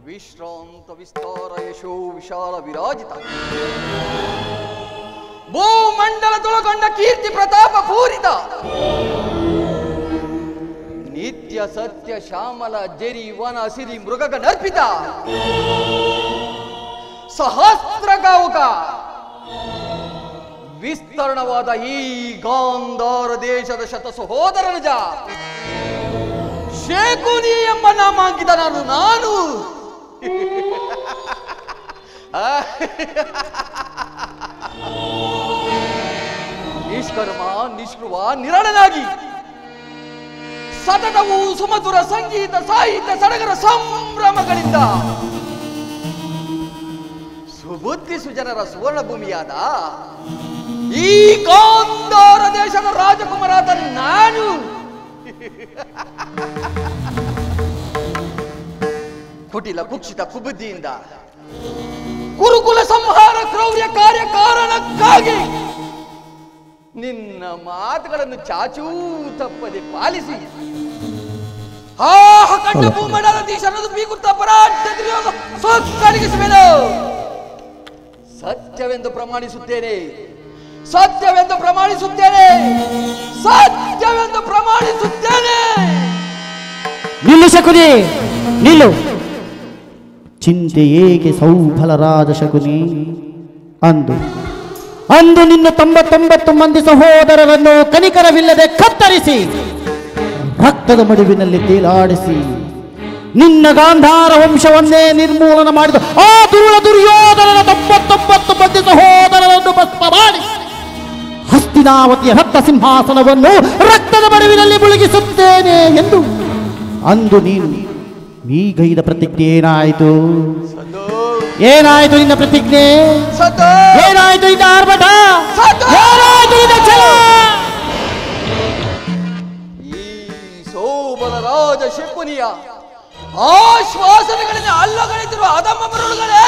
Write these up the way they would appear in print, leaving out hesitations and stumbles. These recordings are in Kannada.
ವಿಶ್ರಾಂತ ವಿಸ್ತಾರ ಯಶೋ ವಿಶಾಲ ವಿರಾಜಿತ ಭೂಮಂಡಲದೊಳಗೊಂಡ ಕೀರ್ತಿ ಪ್ರತಾಪ ಪೂರಿತ ನಿತ್ಯ ಸತ್ಯ ಶ್ಯಾಮಲ ಜರಿ ವನ ಸಿರಿ ಮೃಗಗ ನರ್ಪಿತ ಸಹಸ್ರ ಗಾವುಕ ವಿಸ್ತರಣವಾದ ಈ ಗಾಂಧಾರ ದೇಶದ ಶತ ಸಹೋದರ ನಿಜ ಶೇಕುನಿ ಎಂಬ ನಾಮಾಂಕಿತ ನಾನು ನಿಷ್ಕರ್ಮ ನಿಷ್ಕೃವ ನಿರಣನಾಗಿ ಸತತವು ಸುಮಧುರ ಸಂಗೀತ ಸಾಹಿತ್ಯ ಸಡಗರ ಸಂಭ್ರಮಗಳಿಂದ ಸುಬುದ್ಧಿ ಸುಜನರ ಸುವರ್ಣ ಭೂಮಿಯಾದ ಈ ಗಾಂಧಾರ ದೇಶದ ರಾಜಕುಮಾರಾದ ನಾನು ಕುಟಿಲ ಕುಕ್ಷಿತ ಕುಬುದ್ಧಿಯಿಂದ ಗುರುಕುಲ ಸಂಹಾರ ಕ್ರೌರ್ಯ ಕಾರ್ಯ ಕಾರಣಕ್ಕಾಗಿ ನಿನ್ನ ಮಾತುಗಳನ್ನು ಚಾಚೂ ತಪ್ಪದೆ ಪಾಲಿಸಿ ಕಂಡ ಭೂಮಂಡಲಧೀಶರನ್ನು ಬೀಗುತ್ತಾ ಪರಾಟ ಸೊಕ್ಕಡಿಗಿಸುವೆನು. ಸತ್ಯವೆಂದು ಪ್ರಮಾಣಿಸುತ್ತೇನೆ, ಸತ್ಯವೆಂದು ಪ್ರಮಾಣಿಸುತ್ತೇನೆ, ಸತ್ಯವೆಂದು ಪ್ರಮಾಣಿಸುತ್ತೇನೆ. ನಿಲ್ಲು ಶಕುನಿ, ನಿಲ್ಲು. ಚಿಂತೆ ಏಕೆ ಸೌಫಲರಾದ ಶಕುನಿ? ಅಂದು ನಿನ್ನ 99 ಮಂದಿ ಸಹೋದರರನ್ನು ಕನಿಕರವಿಲ್ಲದೆ ಕತ್ತರಿಸಿ ರಕ್ತದ ಮಡುವಿನಲ್ಲಿ ತೇಲಾಡಿಸಿ ನಿನ್ನ ಗಾಂಧಾರ ವಂಶವನ್ನೇ ನಿರ್ಮೂಲನ ಮಾಡಿದ ಆ ದುರುಳ ದುರ್ಯೋಧನನ 99 ಮಂದಿ ಸಹೋದರರನ್ನು ಭಸ್ಮ ಮಾಡಿ ಹಸ್ತಿನಾವತಿಯ ರಕ್ತ ಸಿಂಹಾಸನವನ್ನು ರಕ್ತದ ಮಡುವಿನಲ್ಲಿ ಮುಳುಗಿಸುತ್ತೇನೆ ಎಂದು ಅಂದು ನೀನು ಈಗೈದ ಪ್ರತಿಜ್ಞೆ ಏನಾಯಿತು? ಏನಾಯಿತು ನಿನ್ನ ಪ್ರತಿಜ್ಞೆ? ಏನಾಯಿತು ನಿನ್ನ ಆರ್ಭಟ? ಏನಾಯಿತು ನಿನ್ನ ಛಲ? ಈ ಸೋಬಲ ರಾಜ ಶಕುನಿಯ ಆಶ್ವಾಸನೆಗಳಿಂದ ಅಲ್ಲಗಳಿಸಿರುವ ಅಧಮ ಮರುಳುಗಳೇ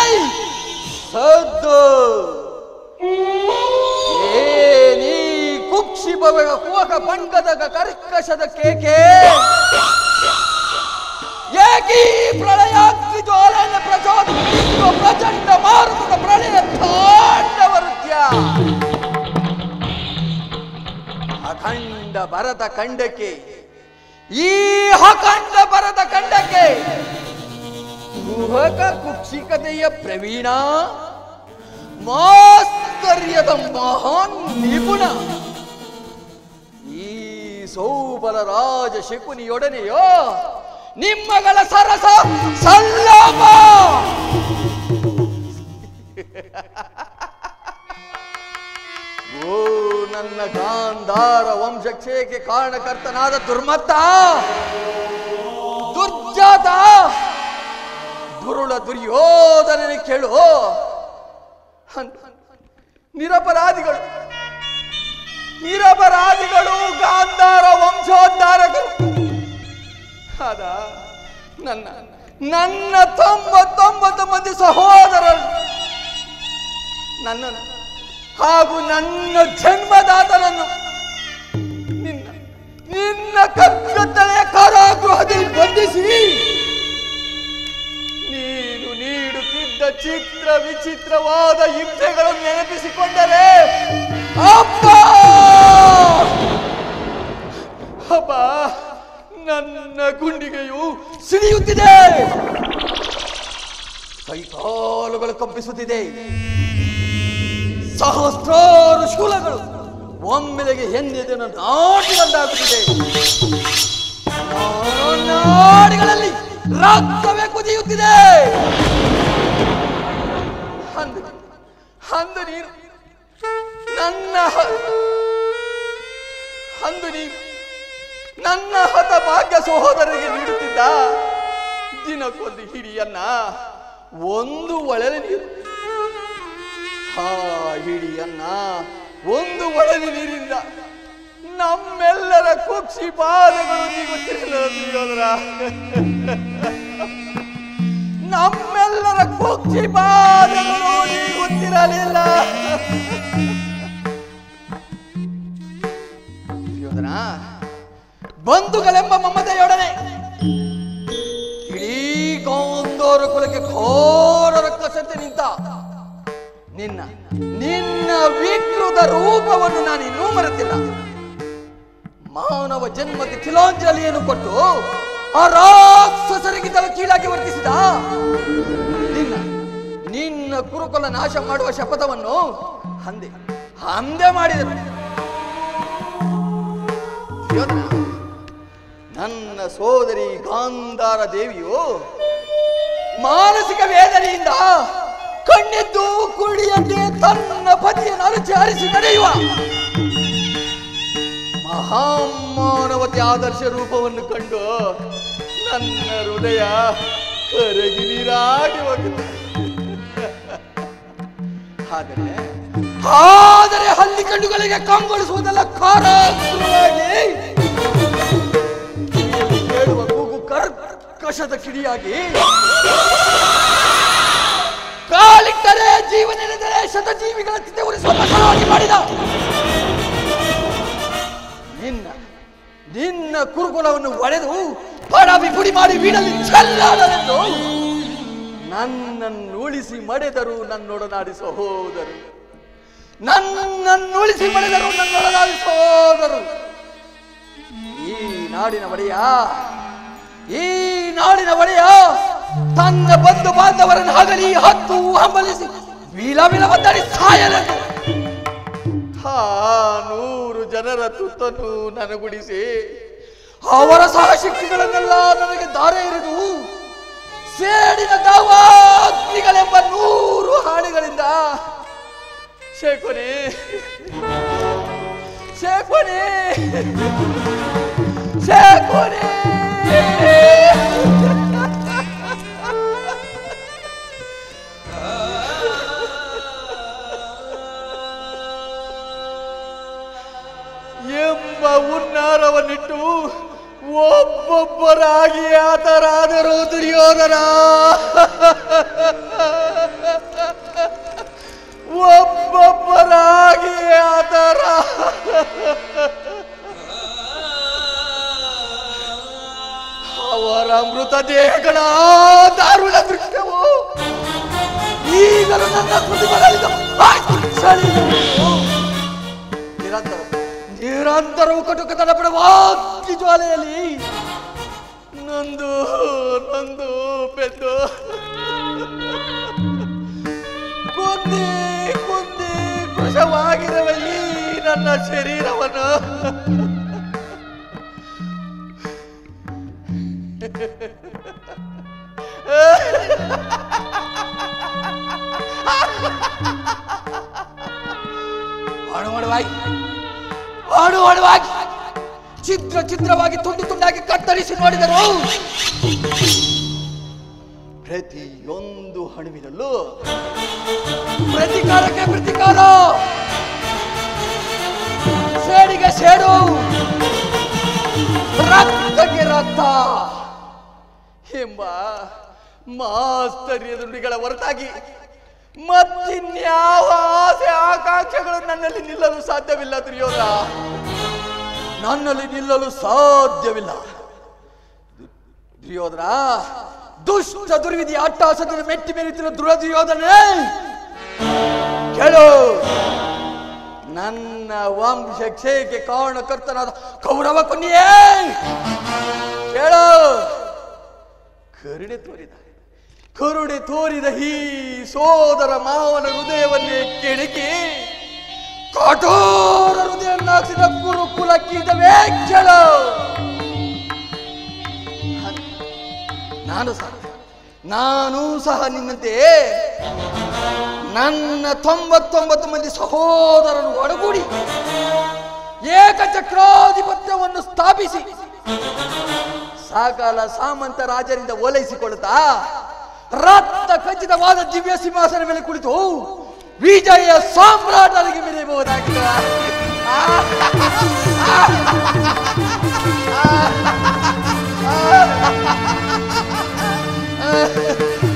ಸದ್ದು ಏನಿ ಕುಕ್ಷಿಪವೆಗ ಕುವಕ ಪಂಕದಗ ಕರ್ಕಶದ ಕೇಕೆ ಏಕೀ ಪ್ರಳಯಾಗ್ನಿ ಜ್ವಾಲೆಯನ್ನು ಪ್ರಚೋದಿಸುವ ಪ್ರಚಂಡ ಮಾರುತದ ಪ್ರಳಯ ತಾಂಡವ ನೃತ್ಯ ಅಖಂಡ ಭರತ ಖಂಡಕ್ಕೆ ಈ ಅಖಂಡ ಭರತ ಖಂಡಕ್ಕೆ ಕುಹಕ ಕುಕ್ಷಿಕತೆಯ ಪ್ರವೀಣ ಮಾಸ್ತರ್ಯದ ಮಹಾನ್ ನಿಪುಣ ಈ ಸೌಬಲ ರಾಜ ಶಕುನಿಯೊಡನೆಯೋ ನಿಮ್ಮಗಳ ಸರಸ ಸಲ್ಲಾಪ ಓ ನನ್ನ ಗಾಂಧಾರ ವಂಶಕ್ಷಯಕ್ಕೆ ಕಾರಣಕರ್ತನಾದ ದುರ್ಮತ್ತ ದುರ್ಜಾತ ದುರುಳ ದುರ್ಯೋಧನನೆ ಕೇಳು. ನಿರಪರಾಧಿಗಳು ನಿರಪರಾಧಿಗಳು ಗಾಂಧಾರ ವಂಶೋದ್ಧಾರಕರು ಆದ ನನ್ನ 99 ಮಂದಿ ಸಹೋದರರು ನನ್ನನ್ನು ಹಾಗೂ ನನ್ನ ಜನ್ಮದಾತನನ್ನು ನಿನ್ನ ಕಗ್ಗತ್ತಲೆಯ ಕಾರಾಗೃಹದಲ್ಲಿ ಬಂಧಿಸಿ ನೀನು ನೀಡುತ್ತಿದ್ದ ಚಿತ್ರ ವಿಚಿತ್ರವಾದ ಹಿಂಸೆಗಳನ್ನು ನೆನಪಿಸಿಕೊಂಡರೆ ಅಪ್ಪ ಅಪ್ಪ ನನ್ನ ಗುಂಡಿಗೆಯು ಸಿಡಿಯುತ್ತಿದೆ, ಕೈಕಾಲುಗಳು ಕಂಪಿಸುತ್ತಿದೆ, ಸಹಸ್ರಾರು ಶೂಲಗಳು ಒಮ್ಮೆಲೆಗೆ ಹೆಂದಿದನ್ನು ನಾಟಿದಂದಾಗುತ್ತಿದೆ, ನಾಡಿಗಳಲ್ಲಿ ರಕ್ತವೇ ಕುದಿಯುತ್ತಿದೆ. ಅಂದು ನೀನು ನನ್ನ ಹತಭಾಗ್ಯ ಸಹೋದರರಿಗೆ ನೀಡುತ್ತಿದ್ದ ದಿನಕ್ಕೊಂದು ಹಿಡಿಯನ್ನ ಒಂದು ಒಳಲೆ ನೀರು, ಆ ಹಿಡಿಯನ್ನ ಒಂದು ಒಳಲೆ ನೀರಿಂದ ನಮ್ಮೆಲ್ಲರ ಕುಕ್ಷಿ ಪಾದಗಳು ನೀಗುತ್ತಿರಲಿಲ್ಲ. ನಮ್ಮೆಲ್ಲರ ಕುಕ್ಷಿ ಪಾದಗಳು ನೀಗುತ್ತಿರಲಿಲ್ಲ. ಬಂಧುಗಳೆಂಬ ಮಮತೆಯೊಡನೆ ಇಡೀ ಗಾಂಧಾರ ಕಿಶೋರ ಕುಲಕ್ಕೆ ಘೋರ ರಕ್ಕಸಂತೆ ನಿಂತ ನಿನ್ನ ನಿನ್ನ ವಿಕೃತ ರೂಪವನ್ನು ನಾನು ಇನ್ನೂ ಮರೆತಿಲ್ಲ. ಮಾನವ ಜನ್ಮಕ್ಕೆ ತಿಲಾಂಜಲಿಯನ್ನು ಕೊಟ್ಟು ಆ ರಾಕ್ಷಸರಿಗಿಂತಲೂ ಕೀಳಾಗಿ ವರ್ತಿಸಿದ ನಿನ್ನ ನಿನ್ನ ಕುರುಕುಲ ನಾಶ ಮಾಡುವ ಶಪಥವನ್ನು ಹಂದೆ ಮಾಡಿದರು. ನನ್ನ ಸೋದರಿ ಗಾಂಧಾರ ದೇವಿಯು ಮಾನಸಿಕ ವೇದನೆಯಿಂದ ಕಣ್ಣೆದ್ದು ಕುಡಿಯಂತೆ ತನ್ನ ಪತಿಯನ್ನು ಅರಸಿ ನಡೆಯುವ ಮಹಾಮಾನವತೆ ಆದರ್ಶ ರೂಪವನ್ನು ಕಂಡು ನನ್ನ ಹೃದಯ ಕರಗಿ ನೀರಾಗಿ ಹೋಗಿದೆ. ಆದರೆ ಹಲ್ಲಿ ಕಣ್ಣುಗಳಿಗೆ ಕಂಗೊಳಿಸುವುದಲ್ಲ ಕಾರಾಗಿ ಕೇಳುವ ಕೂಗು ಕರ್ಕಶದ ಕಿಡಿಯಾಗಿ ಕಾಲಿಟ್ಟರೆ ಜೀವನೆಂದರೆ ಶತಜೀವಿಗಳ ಚಿತೆ ಉರಿಸುವ ಮಸಾಗಿ ಮಾಡಿದ ನಿನ್ನ ಕುರುಕುಲವನ್ನು ಒಡೆದು ಪಡವಿ ಪುಡಿ ಮಾಡಿ ಬೀಡಲ್ಲಿ ಚೆಲ್ಲಾಡಲೆಂದು ನನ್ನನ್ನು ಉಳಿಸಿ ಮಡೆದರು ನನ್ನೊಡನಾಡಿ ಸಹೋದರು. ನನ್ನನ್ನು ಉಳಿಸಿ ಮಡೆದರು ನನ್ನೊಡನಾಡಿ ಸಹೋದರು. ಈ ನಾಡಿನ ಒಡೆಯ ತನ್ನ ಬಂಧು ಬಾಂಧವರನ್ನು ಹಗಲಿ ಹತ್ತು ಹಂಬಲಿಸಿ ವಿಲವಿಲವತ್ತಡಿ ಸಾಯಲೆಂದು 100 ಜನರ ತುತ್ತನ್ನು ನನಗುಡಿಸಿ ಅವರ ಸಹಶಕ್ತಿಗಳನ್ನೆಲ್ಲ ನನಗೆ ದಾರೆ ಎರೆದು ಸೇಡಿನ ದಾವಾಗ್ನಿಗಳೆಂಬ 100 ಹಾಡಿಗಳಿಂದ ಶೇಖನೆ ಎಂಬ ಹುನ್ನಾರವನ್ನಿಟ್ಟು ಒಬ್ಬೊಬ್ಬರಾಗಿ ಆತರಾದರು ದುರ್ಯೋಧನ. ಒಬ್ಬೊಬ್ಬರಾಗಿ ಆತರ ಅವರ ಮೃತ ದೇಹಗಳ ದಾರುಣ ದೃಶ್ಯವು ಈಗಲೂ ನನ್ನ ನಿರಂತರವು ಕಟುಕ ತಡಪಡುವ ಅಗ್ನಿ ಜ್ವಾಲೆಯಲ್ಲಿ ನೊಂದು ಪೆದ್ದು ಕುಂದಿ ಕೃಶವಾಗಿರುವ ಈ ನನ್ನ ಶರೀರವನ್ನು ಅಣುವಾಗಿ ಚಿತ್ರವಾಗಿ ತುಂಡಾಗಿ ಕತ್ತರಿಸಿ ನೋಡಿದರು. ಪ್ರತಿಯೊಂದು ಹಣುವಿನಲ್ಲೂ ಪ್ರತಿಕಾರಕ್ಕೆ ಪ್ರತಿಕಾರ, ಸೇಡಿಗೆ ಸೇಡು, ರಕ್ತಕ್ಕೆ ರಕ್ತ ಎಂಬ ಮಾಸ್ತರ್ಯ ನುಡಿಗಳ ಹೊರತಾಗಿ ಮತ್ತಿನ್ಯಾವ ಆಸೆ ಆಕಾಂಕ್ಷೆಗಳು ನನ್ನಲ್ಲಿ ನಿಲ್ಲಲು ಸಾಧ್ಯವಿಲ್ಲ. ದುರ್ಯೋಧನ, ನನ್ನಲ್ಲಿ ನಿಲ್ಲಲು ಸಾಧ್ಯವಿಲ್ಲ. ದುರ್ಯೋಧನ, ದುಷ್ಟ ದುರ್ವಿಧಿ ಅಟ್ಟಾಸದಿಂದ ಮೆಟ್ಟಿ ಮೇರುತ್ತಿರುವ ದುರ್ಯೋಧನೇ, ಕೇಳು. ನನ್ನ ವಂಶಕ್ಷಯಕ್ಕೆ ಕಾರಣಕರ್ತನಾದ ಕೌರವ ಕೊನೆಯೇ ಕೇಳು. ಕರುಣೆ ತೋರಿದ ಈ ಸೋದರ ಮಾವನ ಹೃದಯವನ್ನೇ ಕೆಣಕಿ ಕಠೋರ ಹೃದಯನ್ನಾಗಿಸಿದ ಕುರುಕುಲಕ್ಕಿದವೇ ಕೇಳು. ನಾನು ಸಹ ನಿನ್ನಂತೆ ನನ್ನ 99 ಮಂದಿ ಸಹೋದರರು ಒಡಗೂಡಿ ಏಕಚಕ್ರಾಧಿಪತ್ಯವನ್ನು ಸ್ಥಾಪಿಸಿ ಸಕಲ ಸಾಮಂತ ರಾಜರಿಂದ ಓಲೈಸಿಕೊಳ್ಳುತ್ತಾ ರಕ್ತ ಖಚಿತವಾದ ದಿವ್ಯ ಸಿಂಹಾಸನ ಮೇಲೆ ಕುಳಿತು ವಿಜಯ ಸಾಮ್ರಾಟರಿಗೆ ಮೆರೆಯಬಹುದಾಗಿದೆ.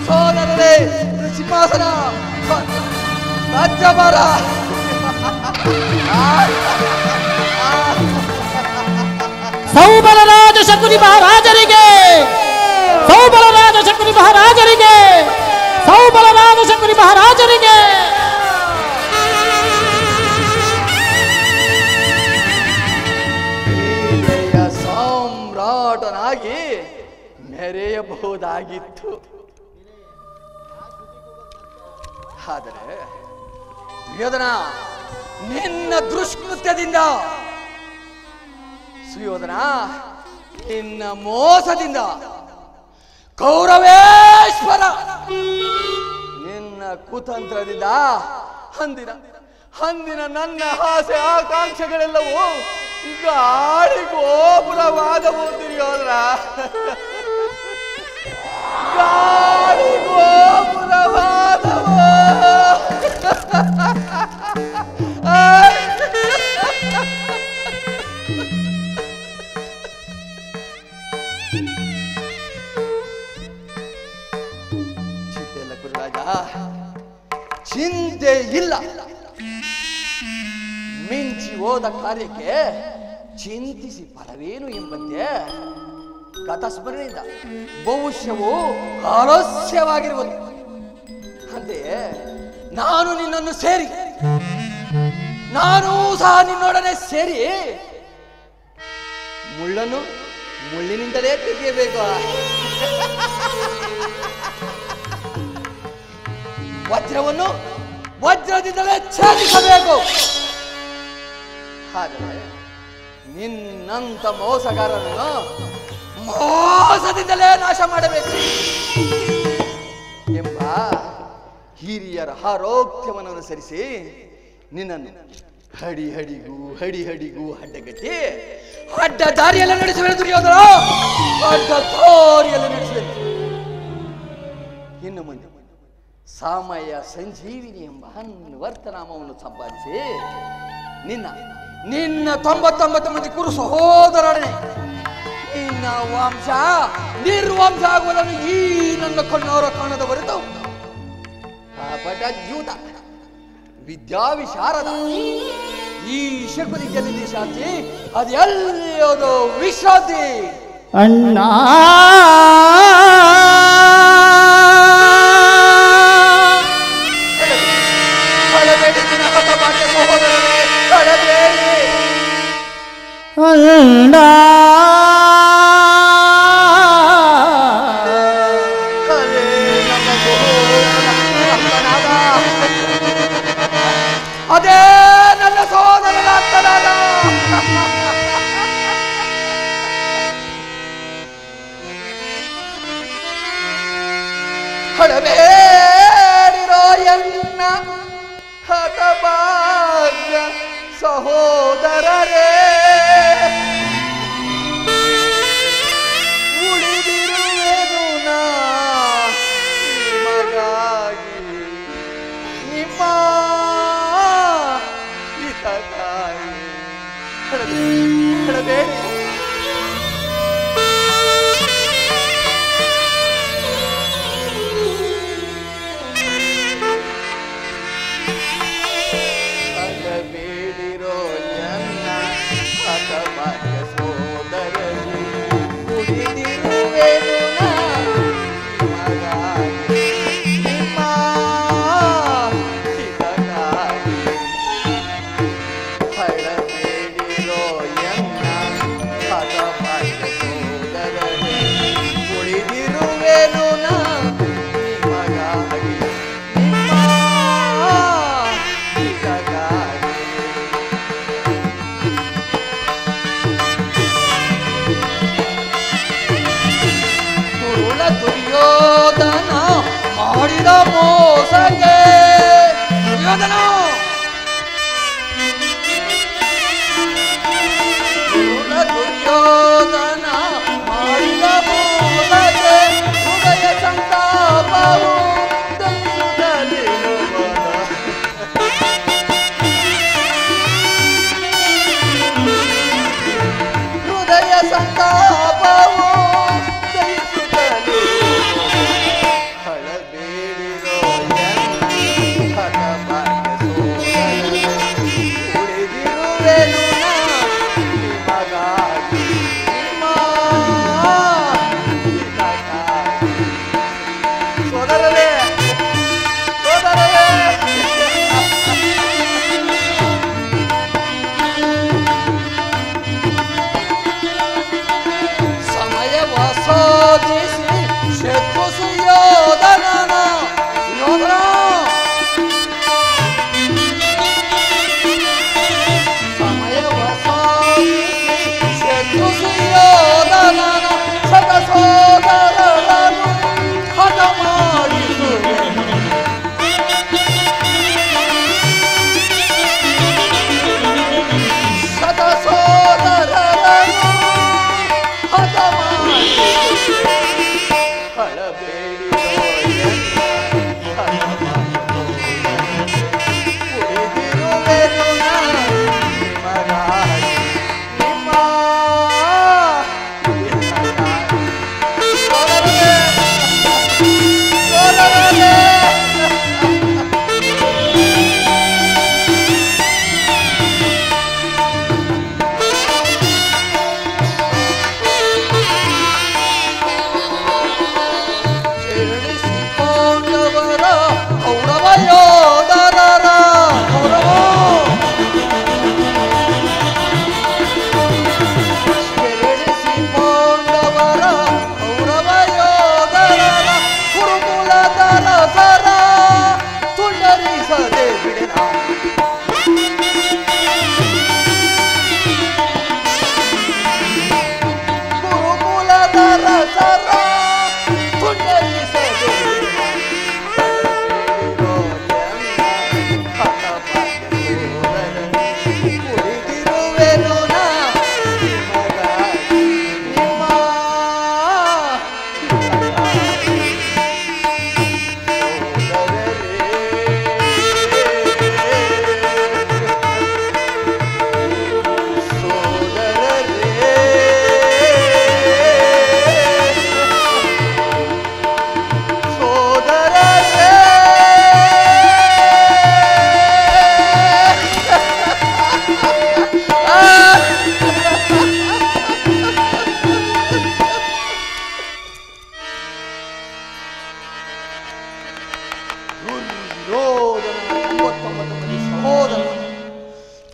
ಸೋದರರೇ, ಸಿಂಹಾಸನ ರಾಜ್ಯಭಾರ ಸೌಬಲರಾಜ ಶಕುನಿ ಮಹಾರಾಜರಿಗೆ ಮಹಾರಾಜರಿಗೆ. ಸಾಮ್ರಾಟನಾಗಿ ಮೆರೆಯಬಹುದಾಗಿತ್ತು. ಆದರೆ ದುರ್ಯೋಧನ, ನಿನ್ನ ದುಷ್ಕೃತ್ಯದಿಂದ, ಸುಯೋಧನ ನಿನ್ನ ಮೋಸದಿಂದ, ಕೌರವೇಶ್ವರ ನಿನ್ನ ಕುತಂತ್ರದಿಂದ ಅಂದಿನ ನನ್ನ ಆಸೆ ಆಕಾಂಕ್ಷೆಗಳೆಲ್ಲವೂ ಗಾಳಿ ಗೋಪುರವಾದವು. ದುರ್ಯೋಧನ, ಗಾಳಿ ಗೋಪುರವಾದವು. ಚಿಂತೆ ಇಲ್ಲ. ಮಿಂಚಿ ಹೋದ ಕಾರ್ಯಕ್ಕೆ ಚಿಂತಿಸಿ ಫಲವೇನು ಎಂಬಂತೆ ಗತಸ್ಮರಣೆಯಿಂದ ಭವಿಷ್ಯವು ಆಲಸ್ಯವಾಗಿರುವುದು. ಅಂತೆಯೇ ನಾನು ನಿನ್ನನ್ನು ಸೇರಿ, ನಾನೂ ಸಹ ನಿನ್ನೊಡನೆ ಸೇರಿ ಮುಳ್ಳನ್ನು ಮುಳ್ಳಿನಿಂದಲೇ ತೆಗೆಯಬೇಕು, ವಜ್ರವನ್ನು ವಜ್ರದಿಂದಲೇ ಛೇದಿಸಬೇಕು. ಆದರೆ ನಿನ್ನಂತ ಮೋಸಗಾರನನ್ನು ಮೋಸದಿಂದಲೇ ನಾಶ ಮಾಡಬೇಕು ಎಂಬ ಹಿರಿಯರ ಆರೋಗ್ಯವನ್ನು ಅನುಸರಿಸಿ ನಿನ್ನನ್ನು ಹಡಿಹಡಿಗೂ ಅಡ್ಡಗಟ್ಟಿ ಅಡ್ಡ ದಾರಿಯಲ್ಲಿ ನಡೆಸುವೆ. ದುರ್ಯೋಧನ, ಅಡ್ಡ ದಾರಿಯಲ್ಲಿ ನಡೆಸುವೆ. ಇನ್ನು ಮುಂದೆ ಸಮಯ ಸಂಜೀವಿನಿ ಎಂಬ ಅನ್ವರ್ಥನಾಮವನ್ನು ಸಂಪಾದಿಸಿ ನಿನ್ನ 99 ಮಂದಿ ಕುರು ಸಹೋದರನೇ ನಿನ್ನ ವಂಶ ನಿರ್ವಂಶ ಆಗುವುದನ್ನು ಈ ನನ್ನ ಕಣ್ಣವರ ಕಾಣದ ಹೊರತು ಜೂತ ವಿದ್ಯಾವಿಶಾರದ ಈ ಶಕುನಿ ಗೆಲ್ಲಿದೆ ಶಾಂತಿ ಅದೆಲ್ಲಿಯೋದು ವಿಶ್ರಾಂತಿ. ಅಣ್ಣ ಅಣ್ಣ ಅದೇ ನನ್ನ ಸಹೋದರನ ಅತ್ತನಾದ ಹಳಬೇಡಿರೋ ಎನ್ನ ಹತಭಾಗ್ಯ ಸಹೋದರರೇ, ಉಳಿದಿರುವೆನು ನಾ ನಿಮಗಾಗಿ, ನಿಮ್ಮ ಹಿತಕ್ಕಾಗಿ. ಹೇಳಬೇಡಿ ಬೇಡಿರೋ ಎನ್ನ ಹತಭಾಗ್ಯ ಸೋದರರೇ, ಉಳಿದಿರುವೆನು ನಾ ನಿಮಗಾಗಿ, ನಿಮ್ಮ ಹಿತಕ್ಕಾಗಿ. ಹಳಬೇಡಿರೋ ಎನ್ನ ಹತಭಾಗ್ಯ ಸೋದರರೇ, ಉಳಿದಿರುವೆನು ನಾ ನಿಮಗಾಗಿ, ನಿಮ್ಮ ಹಿತಕ್ಕಾಗಿ.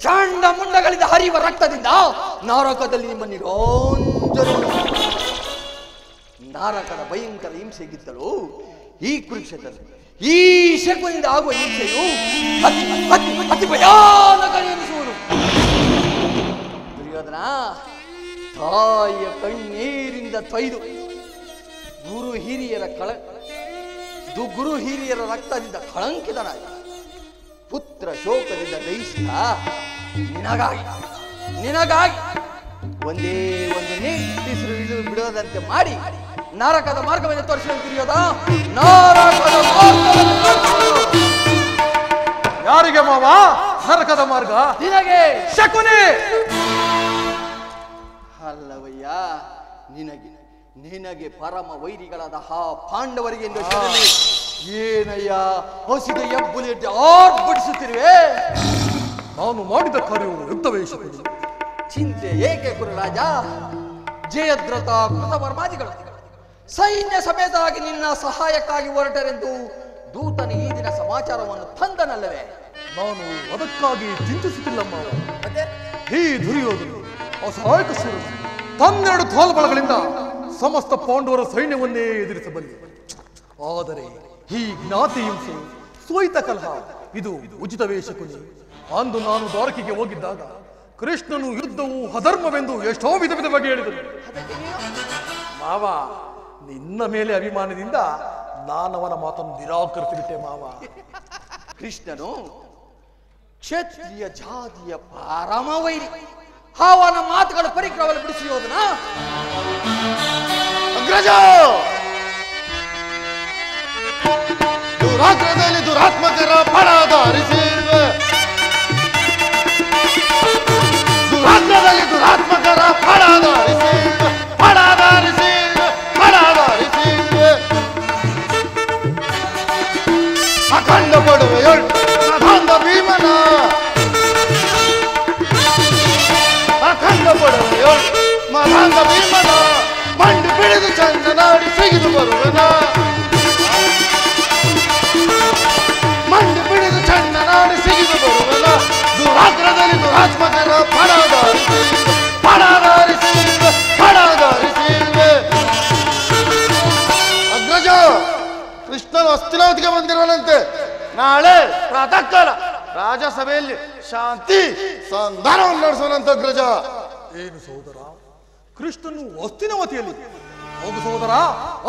ಚಂಡ ಮುಂಡಗಳಿಂದ ಹರಿಯುವ ರಕ್ತದಿಂದ ನರಕದಲ್ಲಿ ನಿಮ್ಮ ನಿರಂಜನ ನರಕದ ಭಯಂಕರ ಹಿಂಸೆಗಿದ್ದಳು ಈ ಕುರುಕ್ಷೇತ್ರದಲ್ಲಿ ಈ ಶಕುನಿಂದ ಆಗುವ ಹಿಂಸೆಯು ಅತಿ ಭಯಾನಕ ಎನಿಸುವುದು. ದುರ್ಯೋಧನ ತಾಯಿಯ ಕಣ್ಣೀರಿಂದ ತೊಯ್ದು ಗುರು ಹಿರಿಯರ ರಕ್ತದಿಂದ ಕಳಂಕಿತನಾಗಿ ಪುತ್ರ ಶೋಕದಿಂದ ದಹಿಸಿದ ನಿನಗಾಗಿ ಒಂದೇ ಒಂದು ನಿಟ್ಟಿಸಿರು ಇಳಿದು ಬಿಡೋದಂತೆ ಮಾಡಿ ನರಕದ ಮಾರ್ಗವನ್ನು ತೋರಿಸಲು ತಿಳಿಯೋದ ನರಕದ ಯಾರಿಗೆ ಮಾವ ನರಕದ ಮಾರ್ಗ? ನಿನಗೆ ಶಕುನಿ. ಅಲ್ಲವಯ್ಯ, ನಿನಗೆ ಪರಮ ವೈರಿಗಳಾದ ಪಾಂಡವರಿಗೆ ಎಂದು ಏನಯ್ಯ ಹಸಿದ ಎಬ್ಬುಲಿಯಡ್ಡಿ ಆರ್ಭಟಿಸುತ್ತಿರುವೆ? ನಾನು ಮಾಡಿದ ಕಾರ್ಯವು ಯುದ್ಧವೇ ಶಕುನಿ. ಚಿಂತೆ ಏಕೆ ಕುರುರಾಜ? ಜಯದ್ರಥ ಕೃತವರ್ಮಾದಿಗಳು ಸೈನ್ಯ ಸಮೇತರಾಗಿ ನಿನ್ನ ಸಹಾಯಕ್ಕಾಗಿ ಹೊರಟರೆಂದು ದೂತನ ಈ ದಿನ ಸಮಾಚಾರವನ್ನು ತಂದನಲ್ಲವೇ? ನಾನು ಅದಕ್ಕಾಗಿ ಚಿಂತಿಸುತ್ತಿಲ್ಲ ಮಾವ. ಈ ದುರ್ಯೋಧನ ಅಸಹಾಯಕ ಸೂರ್ಯ ತನ್ನೆರಡು ತೋಲ್ಬಳಗಳಿಂದ ಸಮಸ್ತ ಪಾಂಡವರ ಸೈನ್ಯವನ್ನೇ ಎದುರಿಸಬಲ್ಲ. ಆದರೆ ಈ ಜ್ಞಾತಿ ಹಿಂಸೆ ಸೋಯಿತ ಕಲಹ ಇದು ಉಚಿತವೇ ಶಕುನಿ. ಅಂದು ನಾನು ದ್ವಾರಕೆಗೆ ಹೋಗಿದ್ದಾಗ ಕೃಷ್ಣನು ಯುದ್ಧವು ಅಧರ್ಮವೆಂದು ಎಷ್ಟೋ ವಿಧವಾಗಿ ಹೇಳಿದರು. ಮಾವ, ನಿನ್ನ ಮೇಲೆ ಅಭಿಮಾನದಿಂದ ನಾನವನ ಮಾತನ್ನು ನಿರಾಕರಿಸಿಬಿಟ್ಟೆ ಮಾವ. ಕೃಷ್ಣನು ಕ್ಷತ್ರಿಯ ಜಾತಿಯ ಪರಮ ವೈರಿ. ಅವನ ಮಾತುಗಳ ಪರಿಕ್ರಮವನ್ನು ಬಿಡಿಸಿ ಹೋದನ ಅಗ್ರಜ, ದುರಾಗ್ರದಲ್ಲಿ ದುರಾತ್ಮಕರ ಫಳಾಧಾರಿಸಿರುವೆ. ದುರಾಗ್ರದಲ್ಲಿ ದುರಾತ್ಮಕರ ಫಳಾಧಾರಿಸಿರುವೆ. ಅಖಂಡ ಪಡುವೆಯೊಳ್ ಮಧಾಂಧ ಭೀಮನ, ಅಖಂಡ ಪಡುವೆಯೊಳ್ ಮಧಾಂಧ ಭೀಮನ ಮಂಡಿ ಬಿಡಿದು ಚಂದನಾಡಿ ಸಿಗಿದು ಬರುವನ. ಮಂಡಿ ಬಿಡಿದು ಚಂದನಾಡಿ ಸಿಗಿದು ಬರುವನ. ದುರಾಗ್ರದಲ್ಲಿ ದುರಾತ್ಮಕರ ಫಳಾಧಾರಿಸಿರುವೆ. ಅಗ್ರಜ, ಕೃಷ್ಣನು ಹಸ್ತಿನಾವತಿಗೆ ಬಂದಿರೋನಂತೆ. ನಾಳೆ ಪ್ರಾತಃ ಕಾಲ ರಾಜಸಭೆಯಲ್ಲಿ ಶಾಂತಿ ಸಂಧಾನವನ್ನು ನಡೆಸೋಣಂತ ಅಗ್ರಜ. ಏನು ಸಹೋದರ, ಕೃಷ್ಣನು ಹಸ್ತಿನಾವತಿಯಲ್ಲಿ? ಹೋಗು ಸಹೋದರ,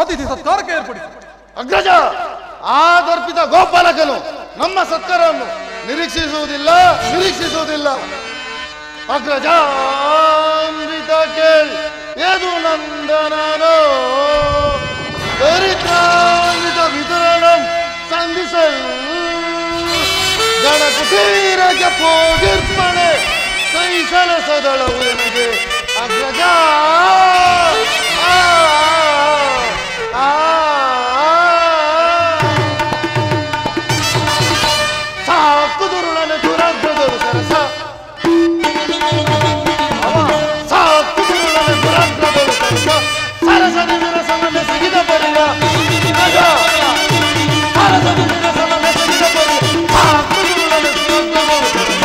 ಅತಿಥಿ ಸತ್ಕಾರಕ್ಕೆ ಏರ್ಪಡಿಸಿ. ಅಗ್ರಜ, ಆ ದರ್ಪಿತ ಗೋಪಾಲಕನು ನಮ್ಮ ಸತ್ಕಾರವನ್ನು ನಿರೀಕ್ಷಿಸುವುದಿಲ್ಲ. ಅಗ್ರಜ, ಅಮೃತ ಕೇಳಿ ಎದು ನಂದನೋ ತೀರಕ್ಕೆ ಹೋಗಿರ್ಪಣೆ ಸೈಸಲಸದಳವು ನನಗೆ ಅಗ್ರಜ ಸಾಕು ದುರುಳನ ದುರಗ್ರದಳು ಸರಸ ಸಾಕು ದುರುಳನ ದುರಗ್ರದಳು ಸರಸ ಸರಸದ ವಿರಸನ ಬೆಸಗಿದ ಪರಿಗ ಸರಸದ ವಿರಸನ ಬೆಸಗಿದ ಪರಿಗ ಸಾಕು ದುರುಳನ ದುರಗ್ರದಳು ಸರಸ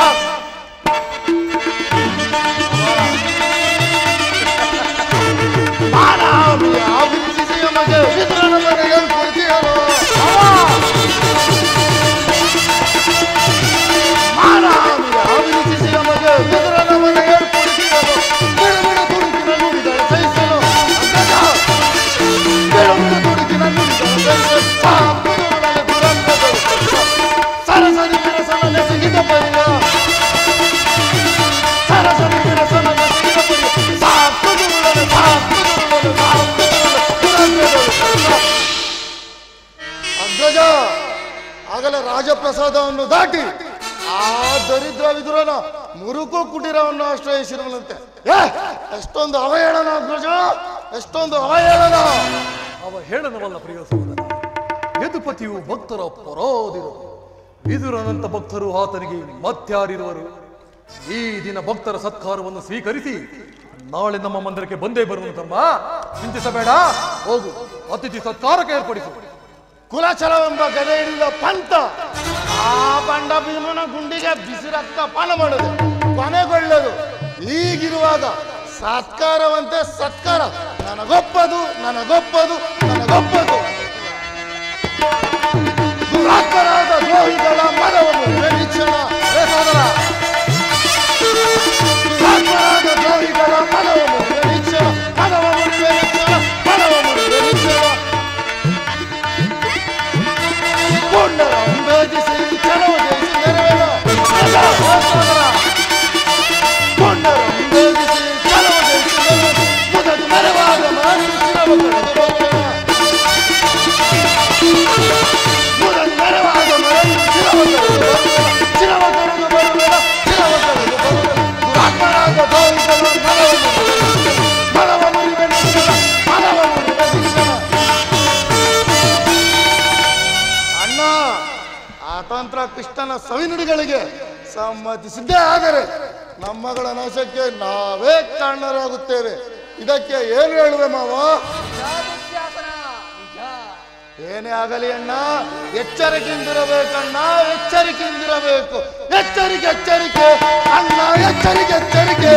ಮಾನವಿಯ ಅಭಿರುಚಿಸಿಯ ಮಗೆ ವಿದುರನ ಮನೆಯಲ್ಲಿ ಕುಳಿತಿಯರು ಮಾನವಿಯ ಅಭಿರುಚಿಸಿಯ ಮಗೆ ವಿದುರನ ಮನೆಯಲ್ಲಿ ಕುಳಿತಿಯರು ಬಿಡುಬಿಡು ತುಡುಕಿನ ನುಡಿಗಳ ಸಹಿಸಲು ಬಿಡುಬಿಡು ತುಡುಕಿನ ನುಡಿಗಳ ಸಹಿಸಲು ಸಾಕು ದುರುಳನ ದುರಂತಗಳು ಸರಸರಿ ವಿರಸನ ನೆಸಗಿದ ಪರಿಗ ಸರಸರಿ ವಿರಸನ ನೆಸಗಿದ ಪರಿಗ ಸಾಕು ದುರುಳನ ಸಾಕು ಅಗ್ರಜ ಆಗಲೇ ರಾಜಪ್ರಸಾದವನ್ನು ದಾಟಿ ಆ ದರಿದ್ರ ವಿದುರನ ಮುರುಕು ಕುಟೀರವನ್ನು ಆಶ್ರಯಿಸಿರುವಂತೆ ಎಷ್ಟೊಂದು ಅವಹೇಳನ ಅಗ್ರಜ ಎಷ್ಟೊಂದು ಅವಹೇಳನ ಅವಹೇಳನವಲ್ಲ ಪ್ರಿಯ ಸಹೋದರ ಯದುಪತಿಯು ಭಕ್ತರ ಪರಾದಿರು ವಿದುರನಂತ ಭಕ್ತರು ಆತನಿಗೆ ಮತ್ಯಾರಿರುವರು ಈ ದಿನ ಭಕ್ತರ ಸತ್ಕಾರವನ್ನು ಸ್ವೀಕರಿಸಿ ನಾಳೆ ನಮ್ಮ ಮಂದಿರಕ್ಕೆ ಬಂದೇ ಬರುವಂತಮ್ಮ ಚಿಂತಿಸಬೇಡ ಹೋಗು ಅತಿಥಿ ಸತ್ಕಾರಕ್ಕೆ ಏರ್ಪಡಿಸು ಕುಲಚಲವೆಂಬ ಗದೆ ಹಿಡಿದ ಪಂಥ ಆ ಬಂಡ ಭೀಮನ ಗುಂಡಿಗೆ ಬಿಸಿ ರಕ್ತ ಪಾನ ಮಾಡುದು ಕೊನೆಗೊಳ್ಳದು ಹೀಗಿರುವಾಗ ಸತ್ಕಾರವಂತೆ ಸತ್ಕಾರ ನನಗೊಪ್ಪದು ನನಗೊಪ್ಪದು ನನಗೊಪ್ಪದು ದುರಾತ್ಮರಾದ ದ್ರೋಹಿಗಳ ಮನವನ್ನು ನಿರೀಕ್ಷಣ ಸೋದರ ದುರಾತ್ಮರಾದ ದ್ರೋಹಿಗಳ ಮನವನ್ನು ನಿರೀಕ್ಷಣ ಮನವನ್ನು ನಿರೀಕ್ಷಣ ಮನವನ್ನು ನಿರೀಕ್ಷಣ ಪುಂಡರ ಉಂಬೇಜಿಸಿ ಕೆಲವು ಜಯಿಸಿ ನೆರವೇನ ಪುಂಡರ ಉಂಬೇಜಿಸಿ ಕೆಲವು ಜಯಿಸಿ ನೆರವೇನ ಮುದದು ನೆರವಾದ ಮಾಡಿ ಶಿರವ ಕಳೆದು ಬರುವೆನ ಮುದದು ನೆರವಾದ ಮಾಡಿ ಶಿರವ ಕಳೆದು ಬರುವೆನ ಶಿರವ ಕಳೆದು ಬರುವೆನ ಶಿರವ ಕಳೆದು ಬರುವೆನ ದುರಾತ್ಮರಾದ ದ್ರೋಹಿಗಳು ಮನವ ಮುರಿವೆ ನಿಶ್ಚಲ ಮನವ ಮುರಿವೆ ನಿಶ್ಚಲ ಅಣ್ಣ ಆತಂತ್ರ ಕೃಷ್ಣನ ಸವಿನುಡಿಗಳಿಗೆ ಸಮ್ಮತಿಸಿದ್ದೇ ಆದರೆ ನಮ್ಮಗಳ ನಾಶಕ್ಕೆ ನಾವೇ ಕಾರಣರಾಗುತ್ತೇವೆ ಇದಕ್ಕೆ ಏನು ಹೇಳುವೆ ಮಾವ ಏನೇ ಆಗಲಿ ಅಣ್ಣ ಎಚ್ಚರಿಕೆಯಿಂದಿರಬೇಕಣ್ಣ ಎಚ್ಚರಿಕೆಯಿಂದಿರಬೇಕು ಎಚ್ಚರಿಕೆ ಎಚ್ಚರಿಕೆ ಅಣ್ಣ ಎಚ್ಚರಿಕೆ ಎಚ್ಚರಿಕೆ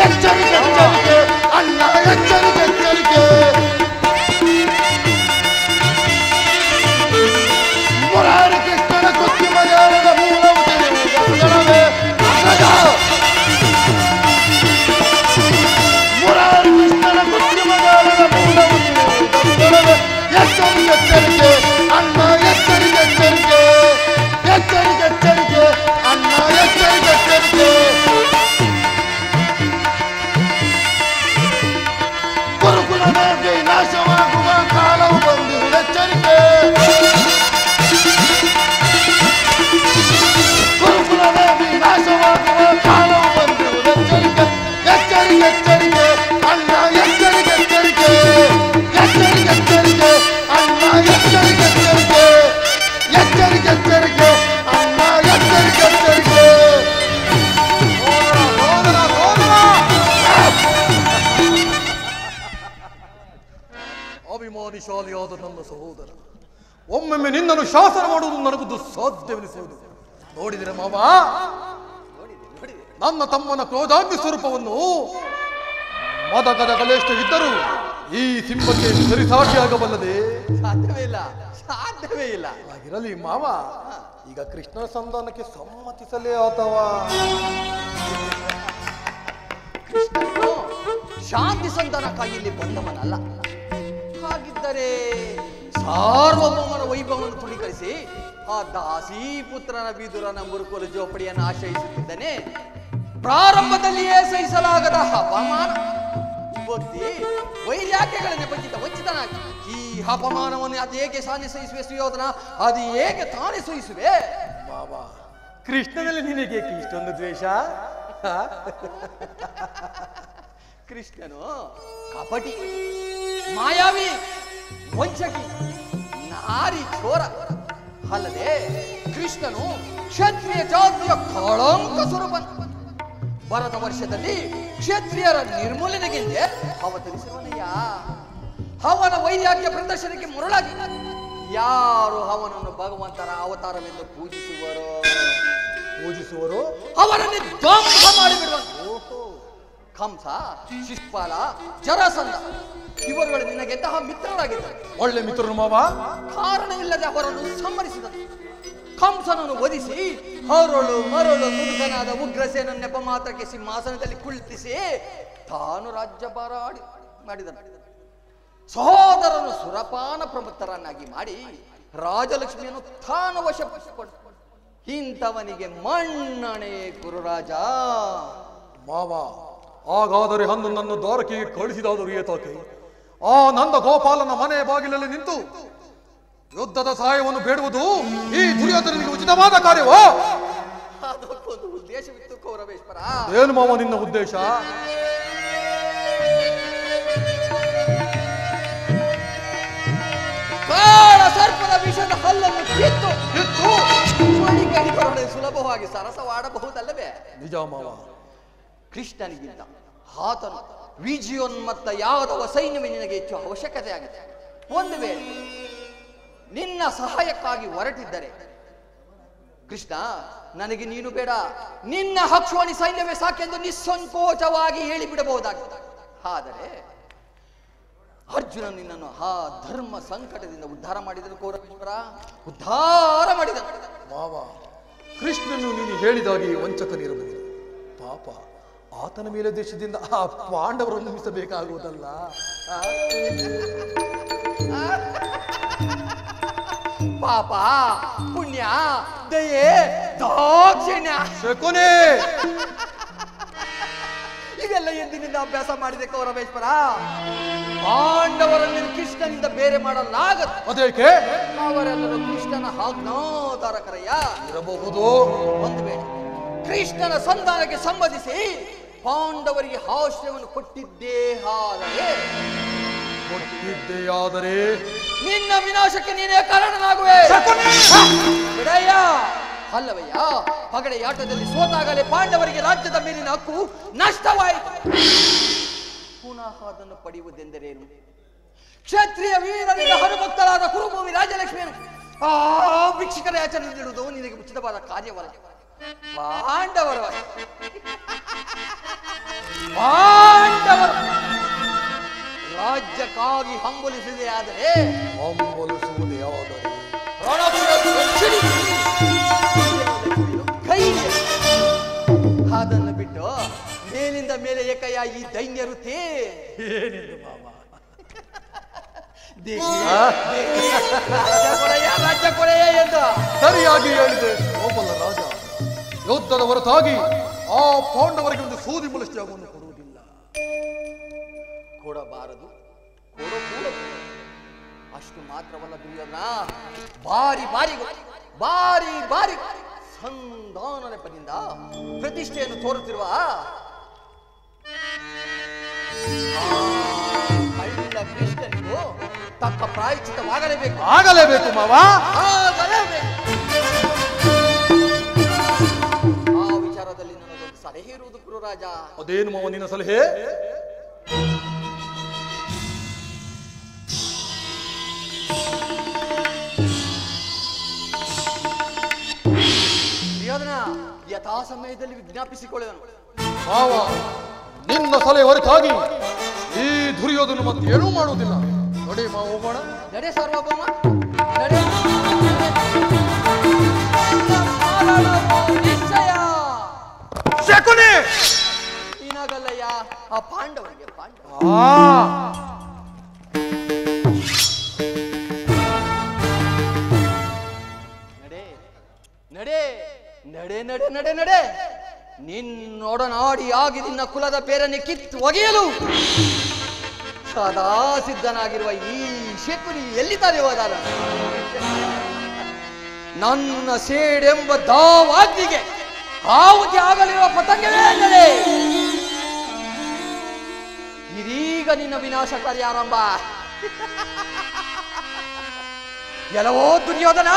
ಎಚ್ಚರಿಕೆ ಎಚ್ಚರಿಕೆ ಅಣ್ಣ ಎಚ್ಚರಿಕೆ ಎಚ್ಚರಿಕೆ ಮುರಾರಿ ಕೃಷ್ಣನ ಕೃತ್ರಿಮ ಜ್ಞಾನದ ಮೂಲವು ತಿಳಿಯುವುದಲ್ಲವೇ ಮುರಾರಿ ಕೃಷ್ಣನ ಕೃತ್ರಿಮ ಜ್ಞಾನದ ಮೂಲವು ತಿಳಿಯುವುದಲ್ಲವೇ ಎಚ್ಚರಿಕೆ ಎಚ್ಚರಿಕೆ ಅಣ್ಣ ಎಚ್ಚರಿಕೆ ಎಚ್ಚರಿಕೆ ಎಚ್ಚರಿಕೆ ಎಚ್ಚರಿಕೆ ಅಣ್ಣ ಎಚ್ಚರಿಕೆ ಎಚ್ಚರಿಕೆ ಗುರುಕುಲದಲ್ಲಿ ನಾಶವಾಗುವ ಕಾಲವು ಬಂದಿರುವುದು ಎಚ್ಚರಿಕೆ ಗುರುಕುಲದಲ್ಲಿ ನಾಶವಾಗುವ ಕಾಲವು ಬಂದಿರುವುದು ಎಚ್ಚರಿಕೆ ಎಚ್ಚರಿಕೆ ಎಚ್ಚರಿಕೆ ಅಣ್ಣ ಎಚ್ಚರಿಕೆ ಎಚ್ಚರಿಕೆ ಎಚ್ಚರಿಕೆ ಎಚ್ಚರಿಕೆ ಅಣ್ಣ ಎಚ್ಚರಿಕೆ ಎಚ್ಚರಿಕೆ ಎಚ್ಚರಿಕೆ ಎಚ್ಚರಿಕೆ ಅಣ್ಣ ಎಚ್ಚರಿಕೆ ಎಚ್ಚರಿಕೆ ಅಭಿಮಾನಿಶಾಲಿಯಾದ ನನ್ನ ಸಹೋದರ ಒಮ್ಮೊಮ್ಮೆ ನಿನ್ನನ್ನು ಶಾಸನ ಮಾಡುವುದು ನನಗೂ ಸಾಧ್ಯವೆನಿಸುವುದು ನೋಡಿದರೆ ಮಾವ ನನ್ನ ತಮ್ಮನ ಕ್ರೋಧಾಗ್ನಿ ಸ್ವರೂಪವನ್ನು ಮದಗದ ಕಲೇಷ್ಟವಿದ್ದರೂ ಈ ಸಿಂಹಕ್ಕೆ ಸರಿಸಾಟಿಯಾಗಬಲ್ಲದೆ ಸಾಧ್ಯವೇ ಇಲ್ಲ ಸಾಧ್ಯವೇ ಇಲ್ಲ ಹಾಗಿರಲಿ ಮಾವ ಈಗ ಕೃಷ್ಣನ ಸಂಧಾನಕ್ಕೆ ಸಮ್ಮತಿಸಲೇ ಅಥವಾ ಕೃಷ್ಣನು ಶಾಂತಿ ಸಂಧಾನಕ್ಕಾಗಿ ಇಲ್ಲಿ ಬಂದವನಲ್ಲ. ಹಾಗಿದ್ದರೆ ಸಾರ್ವಭೌಮನ ವೈಭವವನ್ನು ತುಣೀಕರಿಸಿ ಆ ದಾಸಿ ಪುತ್ರನ ವಿದುರನ ಮುರುಕುಲ ಜೋಪಡಿಯನ್ನು ಆಶ್ರಯಿಸುತ್ತಿದ್ದಾನೆ. ಪ್ರಾರಂಭದಲ್ಲಿಯೇ ಸಹಿಸಲಾಗದ ಅಪಮಾನ ಭಕ್ತಿ ವೈರಾಗ್ಯಗಳ ನೆಪದಿಂದ ವಂಚಿತನಾಗಿ ಈ ಅಪಮಾನವನ್ನು ಅದೇಕೆ ಸಹಿಸುವೆ ಸುಯೋಧನ? ಅದು ಹೇಗೆ ತಾನೇ ಸಹಿಸುವೆ? ಬಾಬಾ, ಕೃಷ್ಣನಲ್ಲಿ ನಿನಗೆ ಇಷ್ಟೊಂದು ದ್ವೇಷ? ಕೃಷ್ಣನು ಕಪಟಿ, ಮಾಯಾವಿ, ವಂಚಕಿ, ನಾರಿ ಚೋರ. ಅಲ್ಲದೆ ಕೃಷ್ಣನು ಕ್ಷತ್ರಿಯ ಜಾತಿಯ ಕಳಂಕ ಸ್ವರೂಪ. ಬರದ ವರ್ಷದಲ್ಲಿ ಕ್ಷತ್ರಿಯರ ನಿರ್ಮೂಲನೆಗೆಂದೇ ಅವತರಿಸುವನಯ್ಯ. ಅವನ ವೈರಾಗ್ಯ ಪ್ರದರ್ಶನಕ್ಕೆ ಮರಳಾಗಿ ಯಾರು ಅವನನ್ನು ಭಗವಂತರ ಅವತಾರವೆಂದು ಪೂಜಿಸುವರು ಅವರನ್ನೇ ಧ್ವಂಸ ಮಾಡಿಬಿಡುವ. ಕಂಸ, ಶಿಷ್ಪಾಲ, ಜರಾಸಂಧ ಇವರುಗಳು ನಿನಗೆಂತಹ ಮಿತ್ರರಾಗಿದ್ದರು. ಒಳ್ಳೆ ಮಿತ್ರರು ಮಾವ. ಕಾರಣವಿಲ್ಲದೆ ಅವರನ್ನು ಸಂಹರಿಸಿದನು. ಕಂಸನನ್ನು ವಧಿಸಿ ಹರಳು ಮರಳು ಮುದುಕನಾದ ಉಗ್ರಸೇನ ನೆಪ ಮಾತ್ರಕ್ಕೆ ಸಿಂಹಾಸನದಲ್ಲಿ ಕುಳಿತಿಸಿ ತಾನು ರಾಜ್ಯಭಾರ ಮಾಡಿದನು. ಸಹೋದರನು ಸುರಪಾನ ಪ್ರಮುಖರನ್ನಾಗಿ ಮಾಡಿ ರಾಜಲಕ್ಷ್ಮಿಯನ್ನು ತಾನು ವಶಪಡಿಸಿಕೊಂಡ. ಇಂಥವನಿಗೆ ಮನ್ನಣೆ ಗುರುರಾಜ. ಮಾವ, ಹಾಗಾದರೆ ಅಂದು ನನ್ನ ದ್ವಾರಕೆಗೆ ಕಳಿಸಿದಾದರೂ ಏತೋಕೆ? ಆ ನಂದ ಗೋಪಾಲನ ಮನೆ ಬಾಗಿಲಲ್ಲಿ ನಿಂತು ಯುದ್ಧದ ಸಹಾಯವನ್ನು ಬೇಡುವುದು ಈ ದುರ್ಯೋಧನಿಗೆ ಉಚಿತವಾದ ಕಾರ್ಯವೋ? ಅದಕ್ಕೊಂದು ಉದ್ದೇಶವಿತ್ತು ಕೌರವೇಶ್ವರ. ಏನು ಮಾವ ನಿನ್ನ ಉದ್ದೇಶ? ಕಾಳ ಸರ್ಪದ ವಿಷದ ಹಲ್ಲನ್ನು ಕಿತ್ತು ಮಣಿಕೈದೊಡನೆ ಸುಲಭವಾಗಿ ಸರಸವಾಡಬಹುದಲ್ಲವೇ? ನಿಜ ಮಾವ. ಕೃಷ್ಣನಿಗಿಂತ ಆತನು ವಿಜಯೋನ್ಮತ್ತ ಯಾದವ ಸೈನ್ಯವೇ ನಿನಗೆ ಹೆಚ್ಚು ಅವಶ್ಯಕತೆ ಆಗಿದೆ. ಒಂದು ವೇಳೆ ನಿನ್ನ ಸಹಾಯಕ್ಕಾಗಿ ಹೊರಟಿದ್ದರೆ ಕೃಷ್ಣ, ನನಗೆ ನೀನು ಬೇಡ, ನಿನ್ನ ಹಕ್ಷೋಣಿ ಸೈನ್ಯವೇ ಸಾಕೆಂದು ನಿಸ್ಸಂಕೋಚವಾಗಿ ಹೇಳಿಬಿಡಬಹುದಾಗಿದೆ. ಆದರೆ ಅರ್ಜುನ ನಿನ್ನನ್ನು ಆ ಧರ್ಮ ಸಂಕಟದಿಂದ ಉದ್ಧಾರ ಮಾಡಿದನು ಕೌರವೇಶ್ವರ, ಉದ್ಧಾರ ಮಾಡಿದನು. ಮಾವ, ಕೃಷ್ಣನು ನೀನು ಹೇಳಿದಾಗೆ ವಂಚಕನಿರಬಹುದು. ಪಾಪ, ಆತನ ಮೇಲೆ ದೇಶದಿಂದ ಆ ಪಾಂಡವರನ್ನು ಮಿಸಬೇಕಾಗುವುದಲ್ಲ. ಪಾಪ, ಪುಣ್ಯ, ದಯೆ, ದಾಕ್ಷಿಣ್ಯ, ಶಕುನಿ, ಇವೆಲ್ಲ ಎಂದಿನಿಂದ ಅಭ್ಯಾಸ ಮಾಡಿದೆ ಕೌರವೇಶ್ವರ. ಪಾಂಡವರನ್ನು ಕೃಷ್ಣನಿಂದ ಬೇರೆ ಮಾಡಲಾಗದು. ಅದೇಕೆ? ಅವರೆಲ್ಲರೂ ಕೃಷ್ಣನ ಆಜ್ಞಾಧಾರಕರಯ್ಯ ಇರಬಹುದು. ಒಂದು ವೇಳೆ ಕೃಷ್ಣನ ಸಂಧಾನಕ್ಕೆ ಸಂಬಂಧಿಸಿ ಪಾಂಡವರಿಗೆ ಆಶ್ರಯವನ್ನು ಕೊಟ್ಟಿದ್ದೇಯಾದರೆ ನಿನ್ನ ವಿನಾಶಕ್ಕೆ ನೀನೇ ಕಾರಣನಾಗುವೆ. ಬಿಡಯ್ಯ, ಅಲ್ಲವಯ್ಯ, ಪಗಡೆಯಾಟದಲ್ಲಿ ಸೋತಾಗಲೇ ಪಾಂಡವರಿಗೆ ರಾಜ್ಯದ ಮೇಲಿನ ಹಕ್ಕು ನಷ್ಟವಾಯಿತು. ಪುನಃ ಅದನ್ನು ಪಡೆಯುವುದೆಂದರೇನು? ಕ್ಷತ್ರಿಯ ವೀರನಿಂದ ಹನುಭಕ್ತರಾದ ಕುರುಭೂಮಿ ರಾಜಲಕ್ಷ್ಮಿಯನ್ನು ಆ ಭಿಕ್ಷುಕರ ಯಾಚನೆ ನೀಡುವುದು ನಿನಗೆ ಉಚಿತವಾದ ಕಾರ್ಯವಲ್ಲ. ಪಾಂಡವರು ರಾಜ್ಯಕ್ಕಾಗಿ ಹಂಬಲಿಸಿದೆ. ಆದರೆ ಕೈ ಅದನ್ನು ಬಿಟ್ಟು ಮೇಲಿಂದ ಮೇಲೆ ಏಕಯ್ಯ ಈ ದೈನ್ಯ ವೃತ್ತಿ ಏನಿದು ಮಾವ? ರಾಜ್ಯ ಕೊಡೆಯ ಎಂದು ಸರಿಯಾಗಿ ಹೇಳಿದೆ ಗೋಪಾಲ ರಾಜ. ಯುದ್ಧದ ಹೊರತಾಗಿ ಆ ಪಾಂಡವರಿಗೆ ಒಂದು ಸೂದಿ ಮುಲಸ್ತ್ಯಾಗವನ್ನು ಕೊಡುವುದಿಲ್ಲ. ಕೊಡಬಾರದು, ಕೊಡಕೂಡದು. ಅಷ್ಟು ಮಾತ್ರವಲ್ಲ ದುರ್ಯೋಧನ, ಬಾರಿ ಬಾರಿ ಸಂಧಾನ ನೆಪದಿಂದ ಪ್ರತಿಷ್ಠೆಯನ್ನು ತೋರುತ್ತಿರುವ ಕಳ್ಳ ಕೃಷ್ಣನಿಗೂ ತಕ್ಕ ಪ್ರಾಯಶ್ಚಿತ್ತವಾಗಲೇಬೇಕು. ಮಾವ, ಆಗಲೇಬೇಕು. ಆ ವಿಚಾರದಲ್ಲಿ ನನಗೊಂದು ಸಲಹೆ ಇರುವುದು ಗುರುರಾಜ. ಅದೇನು ಮಾವ ನಿನ್ನ ಸಲಹೆ? ದುರ್ಯೋಧನ ಯಥಾ ಸಮಯದಲ್ಲಿ ವಿಜ್ಞಾಪಿಸಿಕೊಳ್ಳುವನು. ಮಾವ, ನಿನ್ನ ಸಲಹೆ ಹೊರತಾಗಿ ಈ ದುರ್ಯೋಧನ ಮತ್ತೇನೂ ಮಾಡುವುದಿಲ್ಲ. ನೋಡಿ ಮಾವ, ಹೋಗೋಣ. ನಡೆ ಸಾರ್ವಭೌಮ, ನಡೆ. ನಿಶ್ಚಯ ಶಕುನಿ, ನೀನಾಗಲ್ಲಯ್ಯ, ಆ ಪಾಂಡವರಿಗೆ ನಡೆ. ನಿನ್ನೊಡನಾಡಿಯಾಗಿ ನಿನ್ನ ಕುಲದ ಬೇರನೆ ಕಿತ್ತು ಒಗೆಯಲು ಸದಾ ಸಿದ್ಧನಾಗಿರುವ ಈ ಶಕುನಿ ಎಲ್ಲಿದ್ದಾರೆ ಹೋದಾರ? ನನ್ನ ಸೇಡೆಂಬ ದಾವಾಗ್ನಿಗೆ ಆಹುತಿ ಆಗಲಿರುವ ಪತಂಗವೇ ಎಂದರೆ ಇದೀಗ ನಿನ್ನ ವಿನಾಶಕಾರಿ ಆರಂಭ. ಎಲ್ಲವೋ ದುರ್ಯೋಧನ,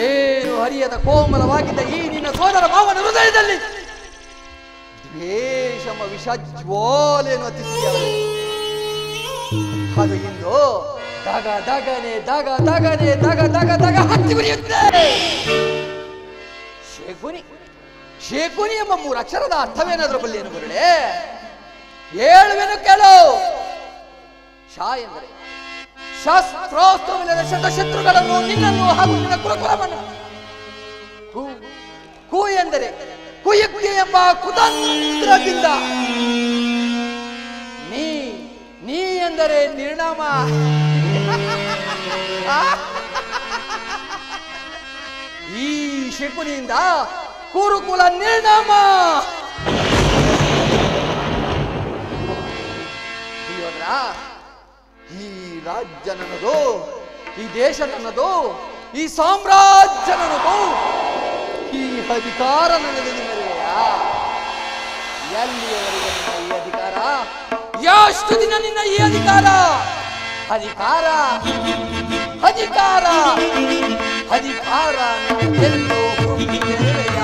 ಏನು ಹರಿಯದ ಕೋಮಲವಾಗಿದ್ದ ಈ ನಿನ್ನ ಸೋದರ ಮಾವನ ಹೃದಯದಲ್ಲಿ ದ್ವೇಷಮ ವಿಷ ಜ್ವಾಲೆಯನ್ನು ಹತ್ತಿಸಿದೆಯಲ್ಲ. ಅದು ಇಂದು ದಗ ದಗನೆ ದಗ ದಗನೆ ದಗ ದಗ ದಗ ಹತ್ತಿ ಉರಿಯುತ್ತೆ. ಶಕುನಿ ಶಕುನಿ ಎಂಬ 3 ಅಕ್ಷರದ ಅರ್ಥವೇನಾದ್ರೂ ಬಲ್ಲೇನು ಗುರುಳೆ? ಹೇಳುವೆನು ಕೇಳು. ಶಾ ಎಂದರೆ ಶಸ್ತ್ರಾಸ್ತ್ರವಿಲ್ಲದ ಶತಶತ್ರುಗಳನ್ನು, ನಿನ್ನನ್ನು ಹಾಗೂ ನಿನ್ನ ಕುಲಕುಲವನ್ನು. ಕು ಎಂದರೆ ಕುಯುಕ್ತಿ ಎಂಬ ಕುತಂತ್ರದಿಂದ. ನೀ ಎಂದರೆ ನಿರ್ನಾಮ. ಈ ಶಕುನಿಯಿಂದ ಕುರುಕುಲ ನಿರ್ನಾಮ. ಈ ರಾಜ್ಯ ನನ್ನದು, ಈ ದೇಶ ನನ್ನದು, ಈ ಸಾಮ್ರಾಜ್ಯ ನನ್ನದು, ಈ ಅಧಿಕಾರ ನನ್ನದು. ಎಲ್ಲಿಯವರೆಗೆ ನಿನ್ನ ಈ ಅಧಿಕಾರ? ಎಷ್ಟು ದಿನ ನಿನ್ನ ಈ ಅಧಿಕಾರ? ಅಧಿಕಾರ ಅಧಿಕಾರ ಅಧಿಕಾರ ನನ್ನದೆಲ್ಲೋ ಹುಟ್ಟಿದೆಲೆಯ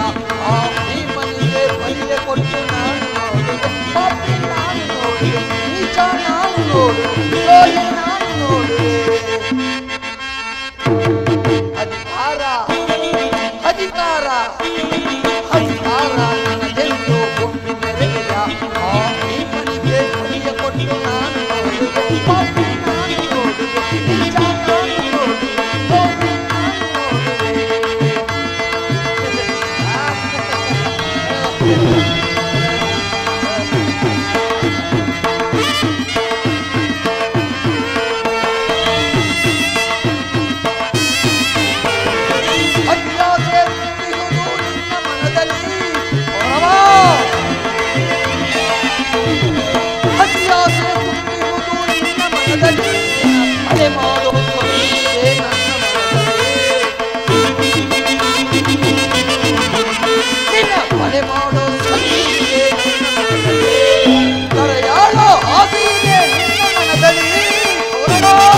ಆ ಭೀಮನಿಗೆ ಬಲಿಗೆ ಕೊಟ್ಟು ನಾನು ನೋಡಿದೆ, ಪಾಪಿ ನಾನು ನೋಡಿದೆ, ನೀಚ ನಾನು ನೋಡಿದೆ, ದ್ರೋಹಿ ನಾನು ನೋಡಿದೆ. ಅಧಿಕಾರ ಅಧಿಕಾರ ಅಧಿಕಾರ ನನ್ನದೆಲ್ಲೋ ಹುಟ್ಟಿದೆಲೆಯ ಆ ಭೀಮನಿಗೆ ಬಲಿಗೆ ಕೊಟ್ಟು ನಾನು ನೋಡಿದೆ, ಪಾಪಿ ನಾನು ನೋಡಿದೆ, ನೀಚ ನಾನು ನೋಡಿದೆ, ದ್ರೋಹಿ ನಾನು ನೋಡಿದೆ. ಅಜ್ಞಾತೆ ತುಂಬಿರುವುದು ನಿನ್ನ ಮನದಲ್ಲಿ ಹೊರವಾ. ಅಜ್ಞಾತೆ ತುಂಬಿರುವುದು ನಿನ್ನ ಮನದಲ್ಲಿ, ಅಲೆ ಮಾಡುವ ಸ್ವರೂಪವೇ ನನ್ನ ಮನದಲ್ಲಿ. ನಿನ್ನ ಅಲೆ ಮಾಡೋ ಸ್ವರೂಪವೇ ನನ್ನ ಮನದಲ್ಲಿ. ಕರೆಯಾಳೋ ಆಸೆಯಿದೆ ನಿನ್ನ ಮನದಲ್ಲಿ ಹೊರವಾ.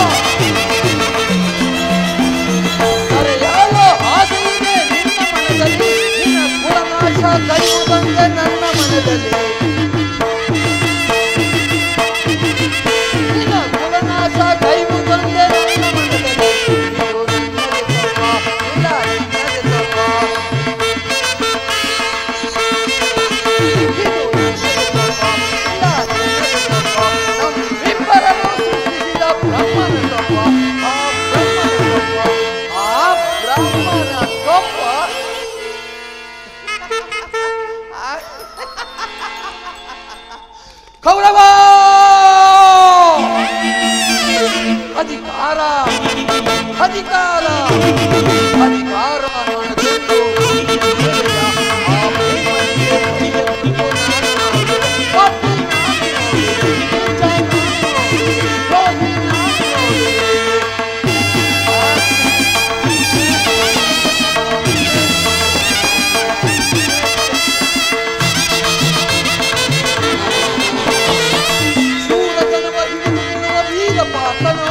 ಕರೆಯಾಳೋ ಆಸೆಯಿದೆ ನಿನ್ನ ಮನದಲ್ಲಿ, ನಿನ್ನ ಕುಲನಾಶ ಕೈಯುವುದಂತೆ ನನ್ನ ಮನದಲ್ಲಿ. ನಿನ್ನ ಕುಲನಾಶ ಕೈಯುವುದಂತೆ ನನ್ನ ಮನದಲ್ಲಿ. ಇದು ನಿನ್ನದೇ ತಪ್ಪ, ಇಲ್ಲ ನಿನ್ನದೇ ತಪ್ಪ. ಇದು ನಿನ್ನದೇ ತಪ್ಪ, ಇಲ್ಲ ನಿನ್ನದೇ ತಪ್ಪ. ನಮ್ಮಿಬ್ಬರನ್ನು ಸೃಷ್ಟಿಸಿದ ಬ್ರಹ್ಮನ ತಪ್ಪ, ಆ ಬ್ರಹ್ಮನ ತಪ್ಪ, ಆ ಬ್ರಹ್ಮನ ತಪ್ಪ. ಕೌರವ ಅಧಿಕಾರ ಅಧಿಕಾರ ಅಧಿಕಾರ ನನ್ನದೆಲ್ಲೋ ಹುಟ್ಟಿದೆಲೆಯ ಆ ಭೀಮನಿಗೆ ಬಲಿಗೆ ಕೊಟ್ಟು ನಾನು ನೋಡಿದೆ, ಪಾಪಿ ನಾನು ನೋಡಿದೆ, ನೀಚ ನಾನು ನೋಡಿದೆ, ದ್ರೋಹಿ ನಾನು ನೋಡಿದೆ. ಶೂರತನವ ಹಿಡಿದು ನಿಲ್ಲುವ ವೀರ ಪಾರ್ಥನೋ,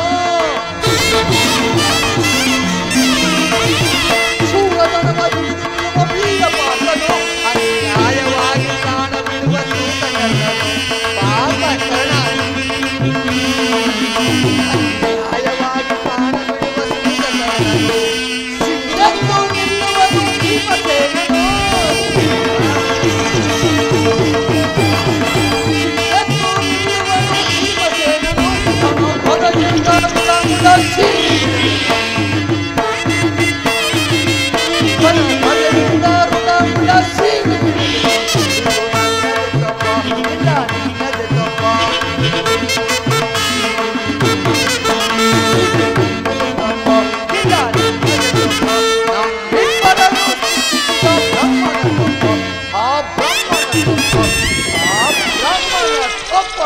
ಶೂರತನವ ಹಿಡಿದು ನಿಲ್ಲುವ ವೀರ ಪಾರ್ಥನೋ, ಅನ್ಯಾಯವಾಗಿ ಪ್ರಾಣ ಬಿಡುವ ಸೂತಕರ್ಣನು ಪಾಪ ಕರ್ಣ. ಅನ್ಯಾಯವಾಗಿ ಪ್ರಾಣ ಬಿಡುವ ಸೂತಕರ್ಣನು ಸಿಂಧೆಂದು ನಿಲ್ಲುವನು ಭೀಮಸೇನನು. ಸಿಂಧೆಂದು ನಿಲ್ಲುವನು ಭೀಮಸೇನನು, ತನು ಹೊರಗಿಂದ ರಂಗಸಿ. ತನು ಹೊರಗಿಂದ ರಂಗಸಿ. ಇದು ನನ್ನದೇ ತಪ್ಪ, ಇಲ್ಲ ನಿನ್ನದೇ ತಪ್ಪ. ನಮ್ಮಿಬ್ಬರನ್ನು ಸೃಷ್ಟಿಸಿದ ಬ್ರಹ್ಮನ ತಪ್ಪ, ಆ ಬ್ರಹ್ಮನ ತಪ್ಪ, ಆ ಬ್ರಹ್ಮನ ತಪ್ಪ.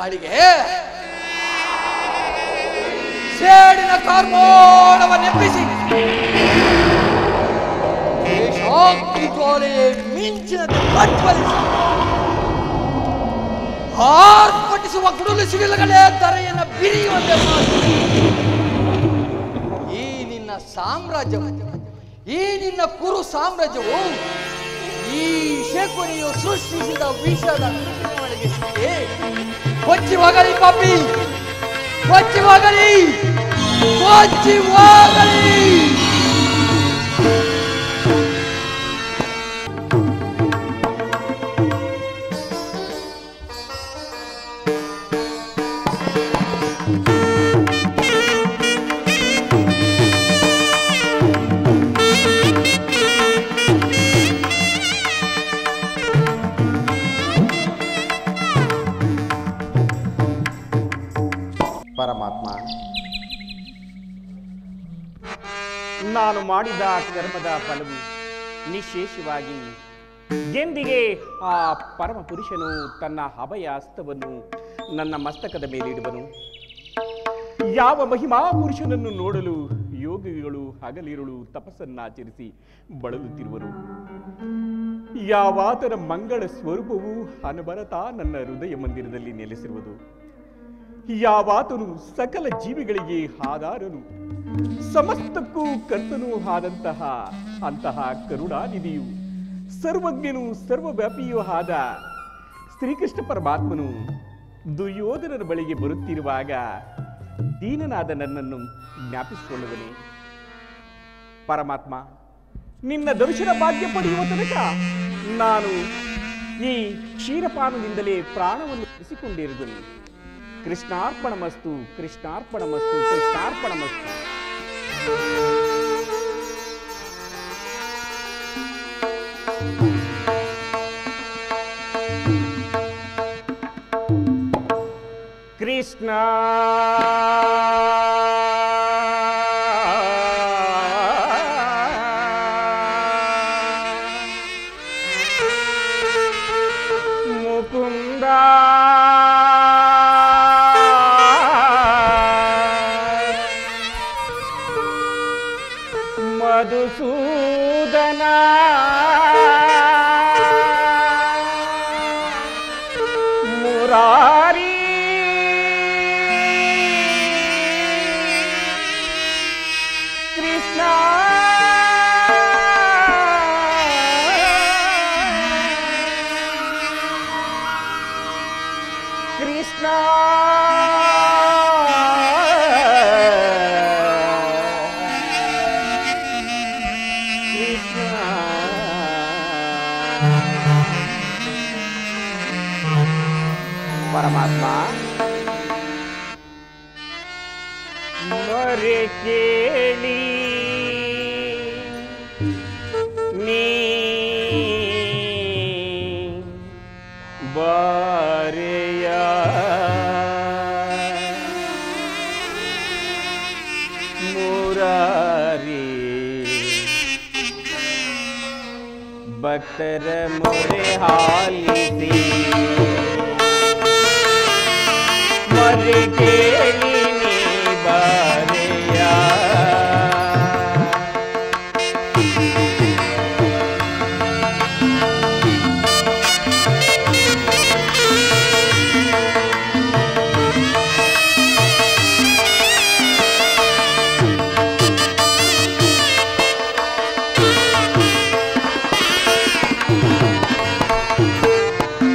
ನಾಡಿಗೆ ಸೇಡಿನ ಕಾರ್ಮೋಡವನ್ನೆಬ್ಬಿಸಿ ದೇಶಾಗ್ನಿ ಜ್ವಾಲೆಯೇ ಮಿಂಚಿನಂತೆ ಪ್ರಜ್ವಲಿಸಿ ಆರ್ಭಟಿಸುವ ಗುಡುಲು ಸಿಡಿಲುಗಳೇ ಧರೆಯನ್ನು ಬಿರಿಯುವಂತೆ ಮಾಡಿ ಈ ನಿನ್ನ ಸಾಮ್ರಾಜ್ಯವು, ಈ ನಿನ್ನ ಕುರು ಸಾಮ್ರಾಜ್ಯವು ಈ ಶಕುನಿಯು ಸೃಷ್ಟಿಸಿದ ವಿಷದ ಒಳಗೆ ಸಿಕ್ಕಿ ಕೊಚ್ಚಿ ಹೋಗಲಿ ಪಾಪಿ, ಕೊಚ್ಚಿ ಹೋಗಲಿ, ಕೊಚ್ಚಿ ಹೋಗಲಿ. ಪರಮಾತ್ಮ, ನಾನು ಮಾಡಿದ ಕರ್ಮದ ಫಲವು ನಿಶೇಷವಾಗಿ ಎಂದಿಗೆ ಆ ಪರಮ ಪುರುಷನು ತನ್ನ ಅಭಯ ಹಸ್ತವನ್ನು ನನ್ನ ಮಸ್ತಕದ ಮೇಲಿಡುವನು. ಯಾವ ಮಹಿಮಾ ಪುರುಷನನ್ನು ನೋಡಲು ಯೋಗಿಗಳು ಹಗಲಿರುಳು ತಪಸ್ಸನ್ನಾಚರಿಸಿ ಬಳಲುತ್ತಿರುವರು. ಯಾವಾತನ ಮಂಗಳ ಸ್ವರೂಪವು ಅನವರತ ನನ್ನ ಹೃದಯ ಮಂದಿರದಲ್ಲಿ ನೆಲೆಸಿರುವುದು. ಯಾವಾತನು ಸಕಲ ಜೀವಿಗಳಿಗೆ ಆಧಾರನು, ಸಮಸ್ತಕ್ಕೂ ಕರ್ತನೂ ಆದಂತಹ ಅಂತಹ ಕರುಣಾನಿಧಿಯು, ಸರ್ವಜ್ಞನು ಸರ್ವವ್ಯಾಪಿಯೂ ಆದ ಶ್ರೀಕೃಷ್ಣ ಪರಮಾತ್ಮನು ದುರ್ಯೋಧನನ ಬಳಿಗೆ ಬರುತ್ತಿರುವಾಗ ದೀನನಾದ ನನ್ನನ್ನು ಜ್ಞಾಪಿಸಿಕೊಳ್ಳುವನೇ. ಪರಮಾತ್ಮ, ನಿನ್ನ ದರ್ಶನ ಭಾಗ್ಯ ಪಡೆಯುವ ತನಕ ನಾನು ಈ ಕ್ಷೀರಪಾನದಿಂದಲೇ ಪ್ರಾಣವನ್ನು ಉಳಿಸಿಕೊಂಡಿರುವೆನು. ಕೃಷ್ಣಾರ್ಪಣಮಸ್ತು, ಕೃಷ್ಣಾರ್ಪಣಮಸ್ತು, ಕೃಷ್ಣಾರ್ಪಣಮಸ್ತು. ಕೃಷ್ಣ ಮುಕುಂದ ಮಧುಸೂದನ ಮುರಾರಿ ಕೃಷ್ಣ ಕೃಷ್ಣ ಪರಮಾತ್ಮ, ಮೊರೆ ಕೇಳಿ ನೀ ಬಾರೆಯ ಮುರಾರಿ ಭಕ್ತರ ಮೊರೆ ಹಾಲಿಸಿ ಮೊರೆ ಕೇಳಿ ನೀ ಬಾರೆಯ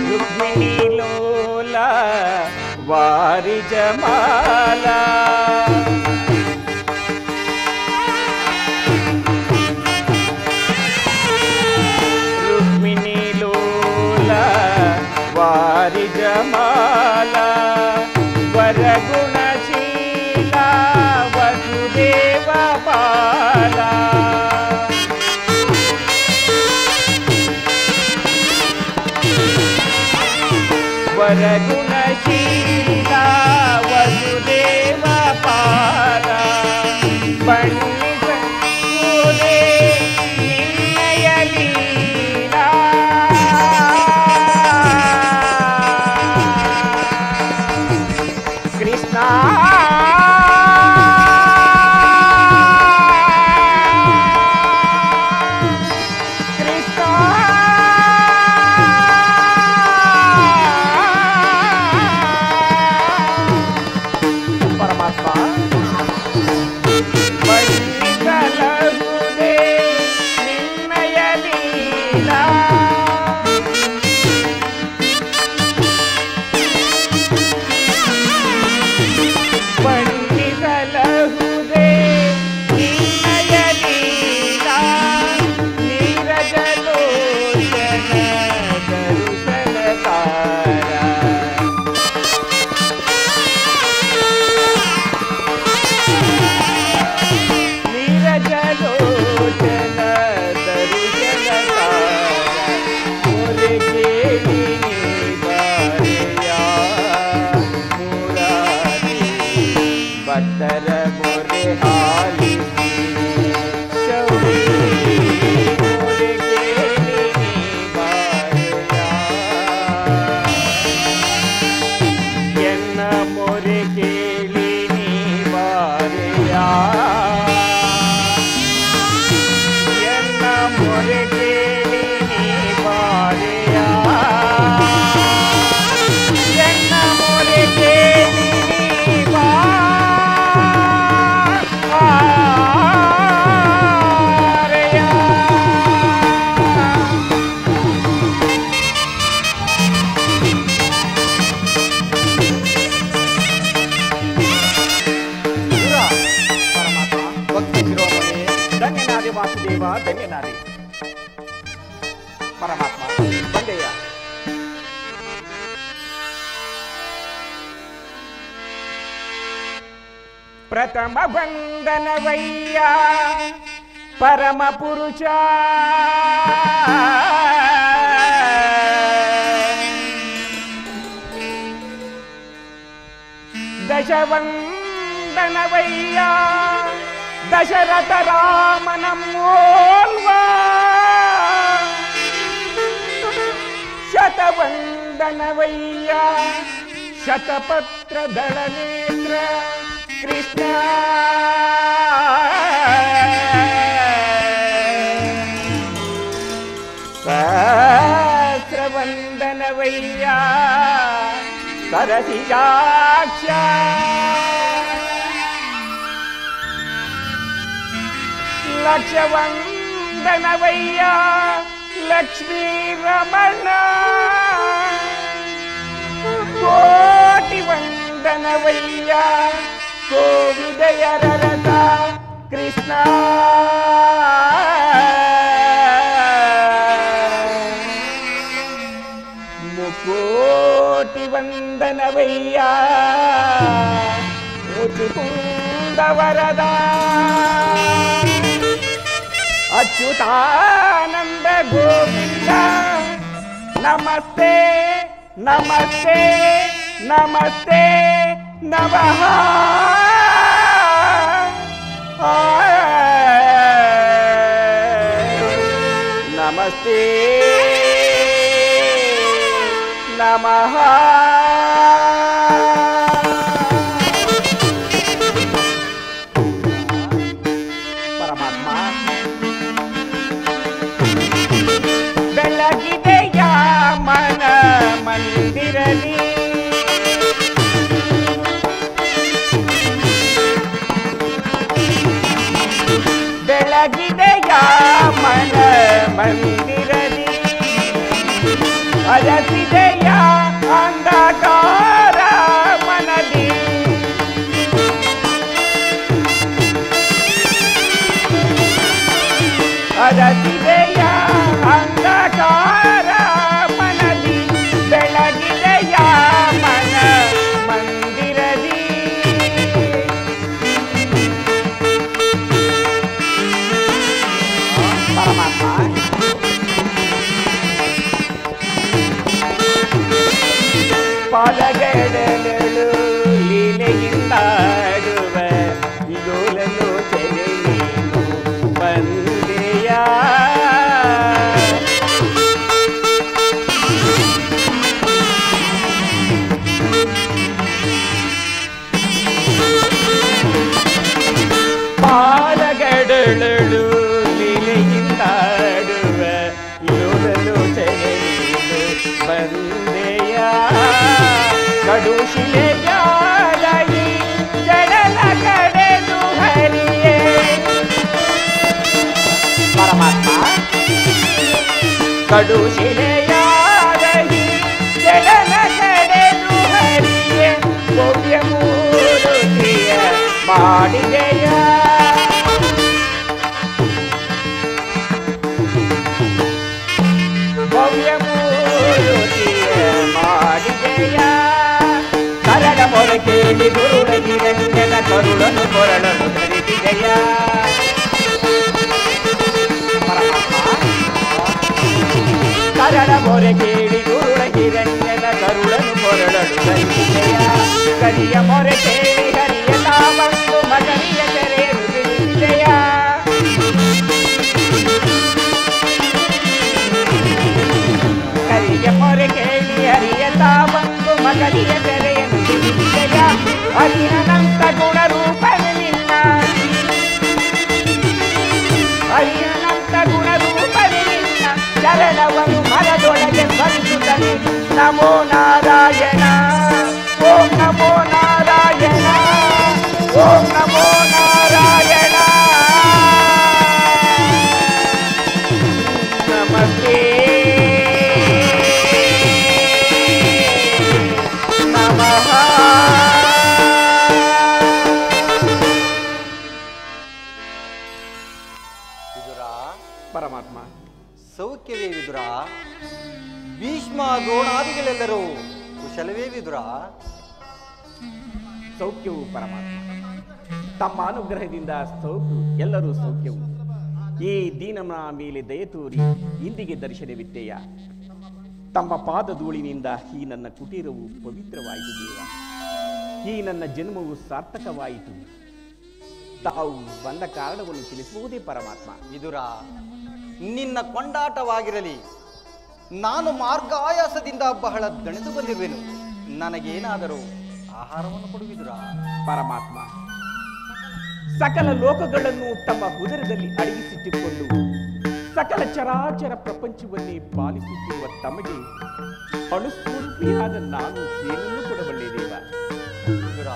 ರುಕ್ಮಿಣಿ ಲೋಲ ವಾರಿ ಜಮಾಲ ರುಕ್ಮಿಣಿ ಲೋಲ ವಾರಿ ಜಮಾಲ ವರಗುಣಶೀಲ ವಸುದೇವ ಬಾಲ ವರಗುಣಶೀಲ ವಸುದೇವ ಪಾಲ ಬಣ್ಣಿಸೂರೆ ನಿನ್ನಯ ಲೀಲಾ ಪರಮಾತ್ಮ ಬಂದೆಯ. ಪ್ರಥಮ ವಂದನವಯ್ಯ ಪರಮ ಪುರುಷ, ದಶವಂದನವಯ್ಯ ದಶರಥ ರಾಮನಮ್ಮೋಲ್ವ, ಶತವಂದನವಯ್ಯ ಶತಪತ್ರ ದಳನೇತ್ರ ಕೃಷ್ಣ, ಸಹಸ್ರವಂದನವಯ್ಯ ಸರಸಿಜಾಕ್ಷ, ಲಕ್ಷವಂದನವಯ್ಯ ಲಕ್ಷ್ಮೀ ರಮಣ, ಕೋಟಿ ವಂದನವಯ್ಯ ಕೋವಿದಯರ ರಥ ಕೃಷ್ಣ, ಮುಕೋಟಿ ವಂದನವಯ್ಯ ಮುಚುಕುಂದ ವರದ, ಅಚ್ಯುತಾನಂದ ಗೋವಿಂದ, ನಮಸ್ತೆ ನಮಸ್ತೆ ನಮಸ್ತೆ ನಮಃ. ನಮಸ್ತೆ ನಮಃ. ಪರಮಾತ್ಮ ಬೆಳಗಿದೆಯ ಮನ ಮಂದಿರಲಿ, ಬೆಳಗಿದೆಯ ಮನ ಮಂದಿರಲಿ, ಅರಸಿದೆಯ ಅಂಧಕಾರ ಮನದಿ, ಅರಸಿದೆಯ ಅಂಧಕಾರ ಮನದಿ, ಬೆಳಗಿದೆಯ ಮನ ಮಂದಿರದಿ, ಪರಮಾತ್ಮ ಪಾದಗಡಲು ಲೀಲೆಯಿಂದಾಡುವ ಗೋಲಲು ಚೆಲೆ ನೀನು ಬಂದೆಯ, ಪಾದಗಡಲು ಲೀಲೆಯಿಂದಾಡುವ ಗೋಲಲು ಚೆಲೆ ನೀನು ಬಂದೆಯ, ಕಡು ಶಿಲೆಯಾಗಿ ಜಡಲ ಕಡೆದು ಹರಿಯೇ. ಪರಮಾತ್ಮ ಕಡು ಶಿಲೆಯಾಗಿ ಜಡಲ ಕಡೆದು ಹರಿಯೇ, ಭವ್ಯ ಮೂರುತಿಯ ಮಾಡಿದೆಯ, ಭವ್ಯ ಮೂರುತಿಯ ಮಾಡಿದೆಯ, ಕರಡ ಮೊರೆ ಕೇಳಿ ಗುರುಳ ಗಿರಂಜನ ಕರುಳನು ಕೊರಳನು ಧರಿಸಿದೆಯ. ಕರಡ ಮೊರೆ ಕೇಳಿ ಗುರುಳ ಗಿರಂಜನ ಕರುಳನು ಕೊರಳನು ಧರಿಸಿದೆಯ, ಕರಿಯ ಮೊರೆ ಕೇಳಿ ಹರಿಯ ತಾವಂದು ಮಗನಿಯ ತೆರೆಯಲು ತಿಳಿಸಿದೆಯ, ಕರಿಯ ಮೊರೆ ಕೇಳಿ ಹರಿಯ ತಾವಂದು ಮಗನಿಯ ತೆರೆಯನ್ನು ತಿಳಿಸಿದೆಯ, ಹರಿಯನಂತ ಗುಣರೂಪನೆ ನಿನ್ನ, ಹರಿಯನಂತ ಗುಣರೂಪನೆ ನಿನ್ನ ಚರಣವನ್ನು ಮನದೊಳಗೆ ಸ್ಮರಿಸುತ್ತನೆ. ನಮೋ ನಾರಾಯಣ, ಓಂ ನಮೋ ನಾರಾಯಣ, ಓಂ ನಮೋ ನಾರಾಯಣ. ನಮಸ್ತೆ ನಮಃ. ವಿದುರ, ಪರಮಾತ್ಮ ಸೌಖ್ಯವೇ ವಿದುರ? ಭೀಷ್ಮ ದ್ರೋಣಾದಿಗಳೆಲ್ಲರೂ ಕುಶಲವೇ ವಿದುರ? ಸೌಖ್ಯವು ಪರಮಾತ್ಮ. ತಮ್ಮ ಅನುಗ್ರಹದಿಂದ ಎಲ್ಲರೂ ಸೌಖ್ಯವು. ಈ ದೀನನ ಮೇಲೆ ದಯ ತೋರಿ ಇಂದಿಗೆ ದರ್ಶನವಿತ್ತೆಯ. ತಮ್ಮ ಪಾದಧೂಳಿನಿಂದ ಈ ನನ್ನ ಕುಟೀರವು ಪವಿತ್ರವಾಯಿತು ದೇವ. ಈ ನನ್ನ ಜನ್ಮವು ಸಾರ್ಥಕವಾಯಿತು. ತಾವು ಬಂದ ಕಾರಣವನ್ನು ತಿಳಿಸುವುದೇ ಪರಮಾತ್ಮ. ವಿದುರ, ನಿನ್ನ ಕೊಂಡಾಟವಾಗಿರಲಿ. ನಾನು ಮಾರ್ಗಾಯಾಸದಿಂದ ಬಹಳ ದಣಿದು ಬಂದಿರುವೆನು. ನನಗೇನಾದರೂ ಆಹಾರವನ್ನು ಕೊಡುವಿದುರ? ಪರಮಾತ್ಮ, ಸಕಲ ಲೋಕಗಳನ್ನು ತಮ್ಮ ಉದರದಲ್ಲಿ ಅಡಗಿಸಿಟ್ಟುಕೊಂಡು ಸಕಲ ಚರಾಚರ ಪ್ರಪಂಚವನ್ನೇ ಪಾಲಿಸುತ್ತಿರುವ ತಮಗೆ ಅಣುಸ್ವರೂಪಿಯಾದ ನಾನು ಏನನ್ನು ಕೊಡಬಲ್ಲೆ ದೇವ? ವಿದುರ,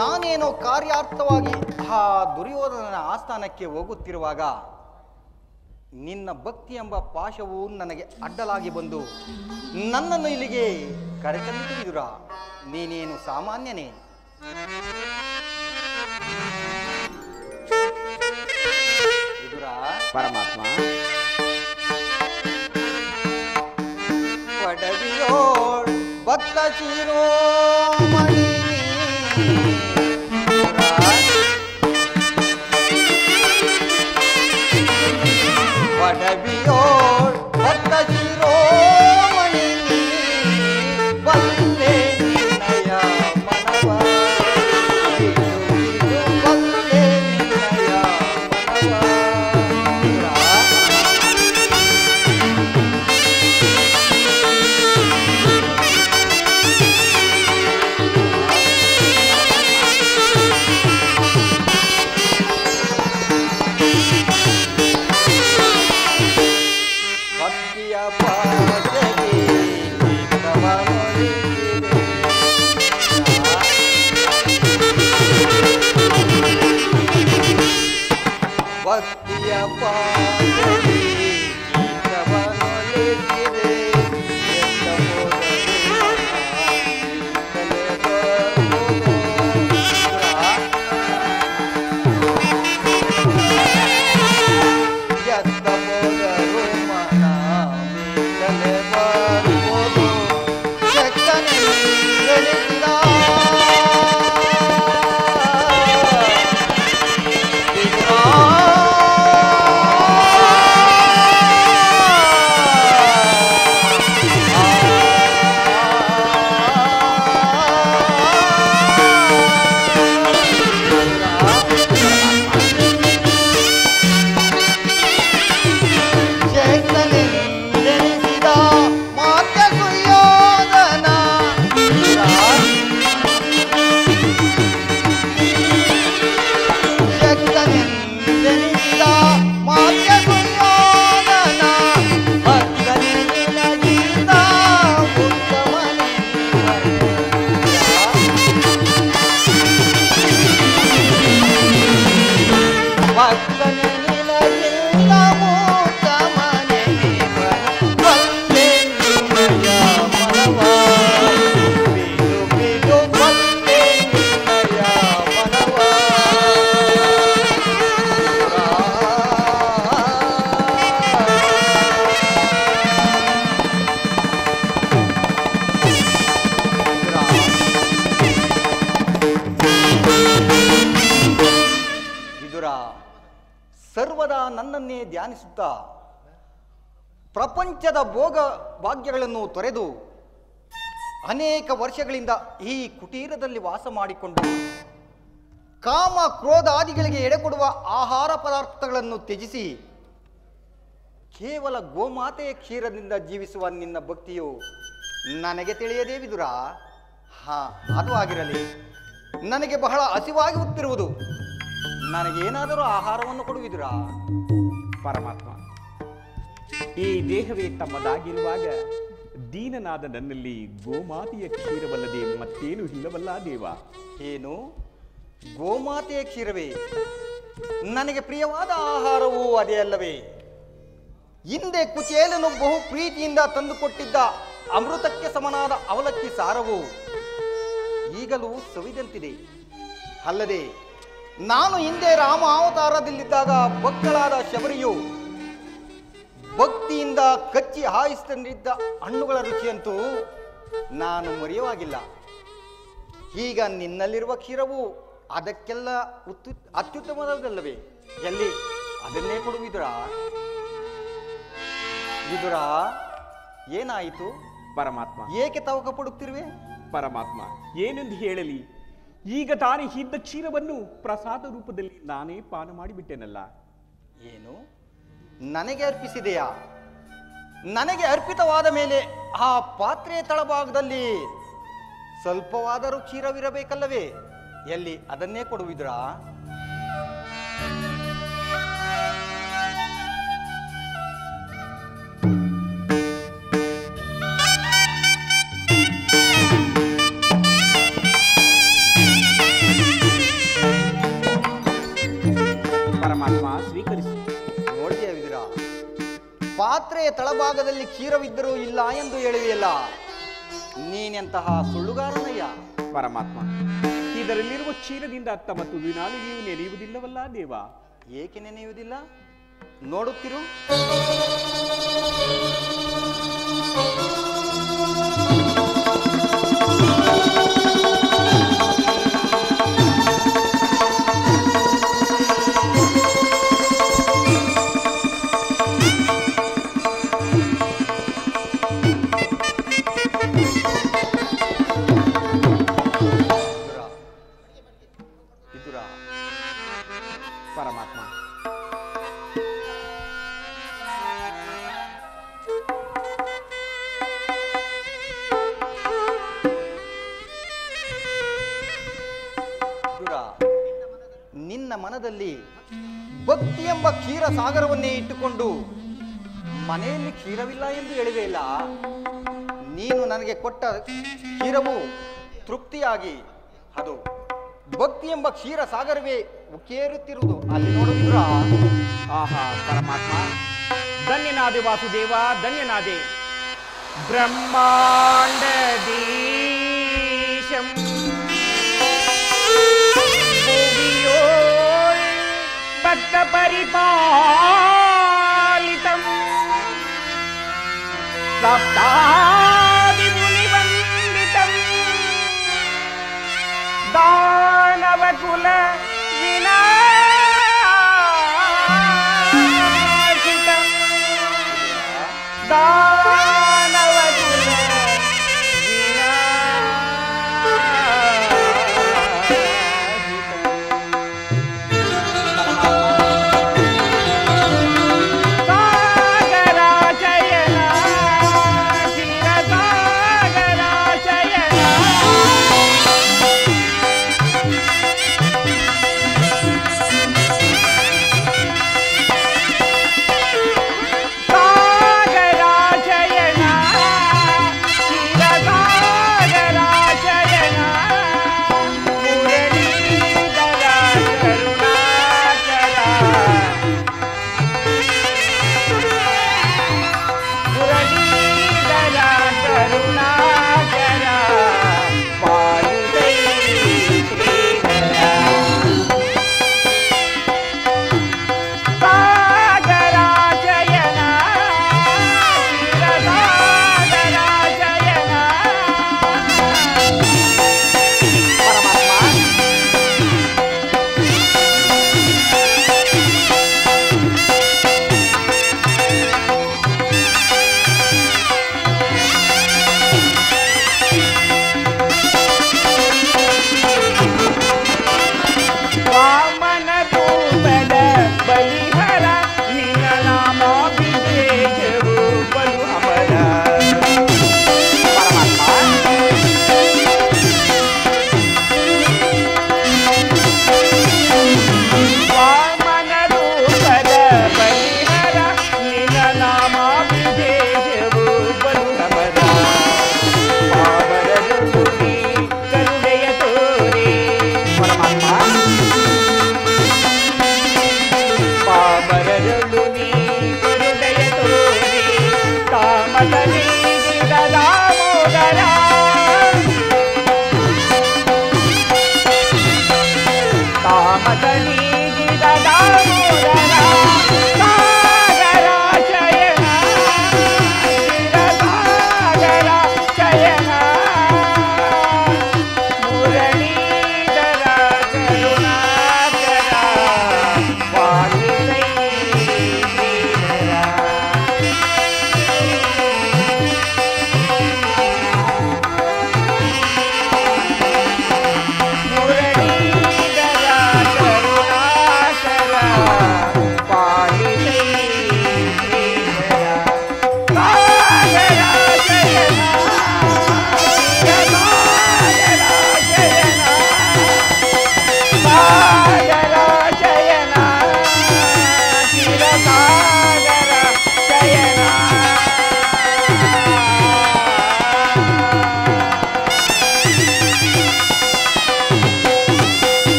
ನಾನೇನೋ ಕಾರ್ಯಾರ್ಥವಾಗಿ ಆ ದುರ್ಯೋಧನನ ಆಸ್ಥಾನಕ್ಕೆ ಹೋಗುತ್ತಿರುವಾಗ ನಿನ್ನ ಭಕ್ತಿ ಎಂಬ ಪಾಶವು ನನಗೆ ಅಡ್ಡಲಾಗಿ ಬಂದು ನನ್ನನ್ನು ಇಲ್ಲಿಗೆ ಕರೆತಂದಿತು ವಿದುರ. ನೀನೇನು ಸಾಮಾನ್ಯನೇ? ವಿದುರ, ಪರಮಾತ್ಮ, ಪಡವಿಯೋಳ್ ಭಕ್ತ ಶಿರೋಮಣಿ ಪಡವಿಯೋಳ್ ಭಕ್ತ ಶಿರೋಮಣಿ ಬಲ್ಲೆ ನಿನ್ನಯ ಮನವ, ಬಲ್ಲೆ ನಿನ್ನಯ ಮನವ. ಭಕ್ತಿಯ ಪಾದಗೆ ಚಿತ್ತವನೊಲಿಸಿದೆ. ಭಕ್ತಿಯ ಪಾದಗೆ ಚಿತ್ತವನೊಲಿಸಿದೆ. ಎತ್ತ ಹೋದರು ಮನ ಮೀಸಲೆ ಬರ್ಬೋದು. ಶಕ್ತನೇ ಗಳಿಸಿದ ಸರ್ವದಾ ನನ್ನನ್ನೇ ಧ್ಯಾನಿಸುತ್ತಾ ಪ್ರಪಂಚದ ಭೋಗ ಭಾಗ್ಯಗಳನ್ನು ತೊರೆದು ಅನೇಕ ವರ್ಷಗಳಿಂದ ಈ ಕುಟೀರದಲ್ಲಿ ವಾಸ ಮಾಡಿಕೊಂಡು ಕಾಮ ಕ್ರೋಧಾದಿಗಳಿಗೆ ಎಡೆಕೊಡುವ ಆಹಾರ ಪದಾರ್ಥಗಳನ್ನು ತ್ಯಜಿಸಿ ಕೇವಲ ಗೋಮಾತೆಯ ಕ್ಷೀರದಿಂದ ಜೀವಿಸುವ ನಿನ್ನ ಭಕ್ತಿಯು ನನಗೆ ತಿಳಿಯದೇ ವಿದುರ. ಅದು ಆಗಿರಲಿ. ನನಗೆ ಬಹಳ ಹಸಿವಾಗಿ ಉತ್ತಿರುವುದು. ನನಗೇನಾದರೂ ಆಹಾರವನ್ನು ಕೊಡುವಿದುರ? ಪರಮಾತ್ಮ, ಈ ದೇಹವೇ ತಮ್ಮದಾಗಿರುವಾಗ ದೀನನಾದ ನನ್ನಲ್ಲಿ ಗೋಮಾತೆಯ ಕ್ಷೀರವಲ್ಲದೆ ಮತ್ತೇನು ಇಲ್ಲವಲ್ಲ ದೇವ. ಏನು? ಗೋಮಾತೆಯ ಕ್ಷೀರವೇ ನನಗೆ ಪ್ರಿಯವಾದ ಆಹಾರವೂ ಅದೇ ಅಲ್ಲವೇ? ಹಿಂದೆ ಕುಚೇಲನು ಬಹು ಪ್ರೀತಿಯಿಂದ ತಂದುಕೊಟ್ಟಿದ್ದ ಅಮೃತಕ್ಕೆ ಸಮನಾದ ಅವಲಕ್ಕಿ ಸಾರವು ಈಗಲೂ ಸವಿದಂತಿದೆ. ಅಲ್ಲದೆ ನಾನು ಹಿಂದೆ ರಾಮ ಅವತಾರದಲ್ಲಿದ್ದಾಗ ಭಕ್ತಳಾದ ಶಬರಿಯು ಭಕ್ತಿಯಿಂದ ಕಚ್ಚಿ ಹಾಯಿಸಿಕೊಂಡಿದ್ದ ಹಣ್ಣುಗಳ ರುಚಿಯಂತೂ ನಾನು ಮರೆಯುವಾಗಿಲ್ಲ. ಈಗ ನಿನ್ನಲ್ಲಿರುವ ಕ್ಷೀರವು ಅದಕ್ಕೆಲ್ಲ ಅತ್ಯುತ್ತಮವಾದಲ್ಲವೇ? ಎಲ್ಲಿ ಅದನ್ನೇ ಕೊಡು ವಿದುರ. ವಿದುರ, ಏನಾಯಿತು? ಪರಮಾತ್ಮ, ಏಕೆ ತವಕ ಪಡುತ್ತಿರುವೆ? ಪರಮಾತ್ಮ, ಏನೆಂದು ಹೇಳಲಿ? ಈಗ ತಾನೇ ಇದ್ದ ಕ್ಷೀರವನ್ನು ಪ್ರಸಾದ ರೂಪದಲ್ಲಿ ನಾನೇ ಪಾನ ಮಾಡಿಬಿಟ್ಟೆನಲ್ಲ. ಏನು, ನನಗೆ ಅರ್ಪಿಸಿದೆಯಾ? ನನಗೆ ಅರ್ಪಿತವಾದ ಮೇಲೆ ಆ ಪಾತ್ರೆಯ ತಳಭಾಗದಲ್ಲಿ ಸ್ವಲ್ಪವಾದರೂ ಕ್ಷೀರವಿರಬೇಕಲ್ಲವೇ? ಎಲ್ಲಿ ಅದನ್ನೇ ಕೊಡುವಿದ್ರಾ? ಪರಮಾತ್ಮ, ಸ್ವೀಕರಿಸಿ. ನೋಡಿದೆಯಾ ವಿದುರ, ಪಾತ್ರೆಯ ತಳಭಾಗದಲ್ಲಿ ಕ್ಷೀರವಿದ್ದರೂ ಇಲ್ಲ ಎಂದು ಹೇಳಿದೆಯಲ್ಲ, ನೀನೆಂತಹ ಸುಳ್ಳುಗಾರನಯ್ಯ. ಪರಮಾತ್ಮ, ಇದರಲ್ಲಿರುವ ಕ್ಷೀರದಿಂದ ಅತ್ತ ಮತ್ತು ದಿನಾಲಿಗೆಯೂ ನೆನೆಯುವುದಿಲ್ಲವಲ್ಲ ದೇವ? ಏಕೆ ನೆನೆಯುವುದಿಲ್ಲ? ನೋಡುತ್ತಿರು. ಪರಮಾತ್ಮ, ನಿನ್ನ ಮನದಲ್ಲಿ ಭಕ್ತಿ ಎಂಬ ಕ್ಷೀರ ಸಾಗರವನ್ನೇ ಇಟ್ಟುಕೊಂಡು ಮನೆಯಲ್ಲಿ ಕ್ಷೀರವಿಲ್ಲ ಎಂದು ಹೇಳಿದೆಯಲ್ಲ, ನೀನು ನನಗೆ ಕೊಟ್ಟ ಕ್ಷೀರವು ತೃಪ್ತಿಯಾಗಿ ಅದು ಭಕ್ತಿ ಎಂಬ ಕ್ಷೀರ ಸಾಗರವೇ ಉಕ್ಕೇರುತ್ತಿರುವುದು ಅಲ್ಲಿ ನೋಡುವಿದ್ರ. ಆಹಾ ಪರಮಾತ್ಮ, ಧನ್ಯನಾದೆ ವಾಸುದೇವ, ಧನ್ಯನಾದೆ. ಬ್ರಹ್ಮಾಂಡದೀಶಂ ಭುವಿಯೋಳ್ ಭಕ್ತ ಪರಿಪಾಲಿತಂ ಸಪ್ತಾದಿ ಮುನಿವಂದಿತಂ ದಾನವಕುಲ ವಿನಾಶಿತಂ ದಾನವಕುಲ ಕಾಮದನಿ ಗಿಡದ ಮೂರರ ಸಾಗರಾಶಯನ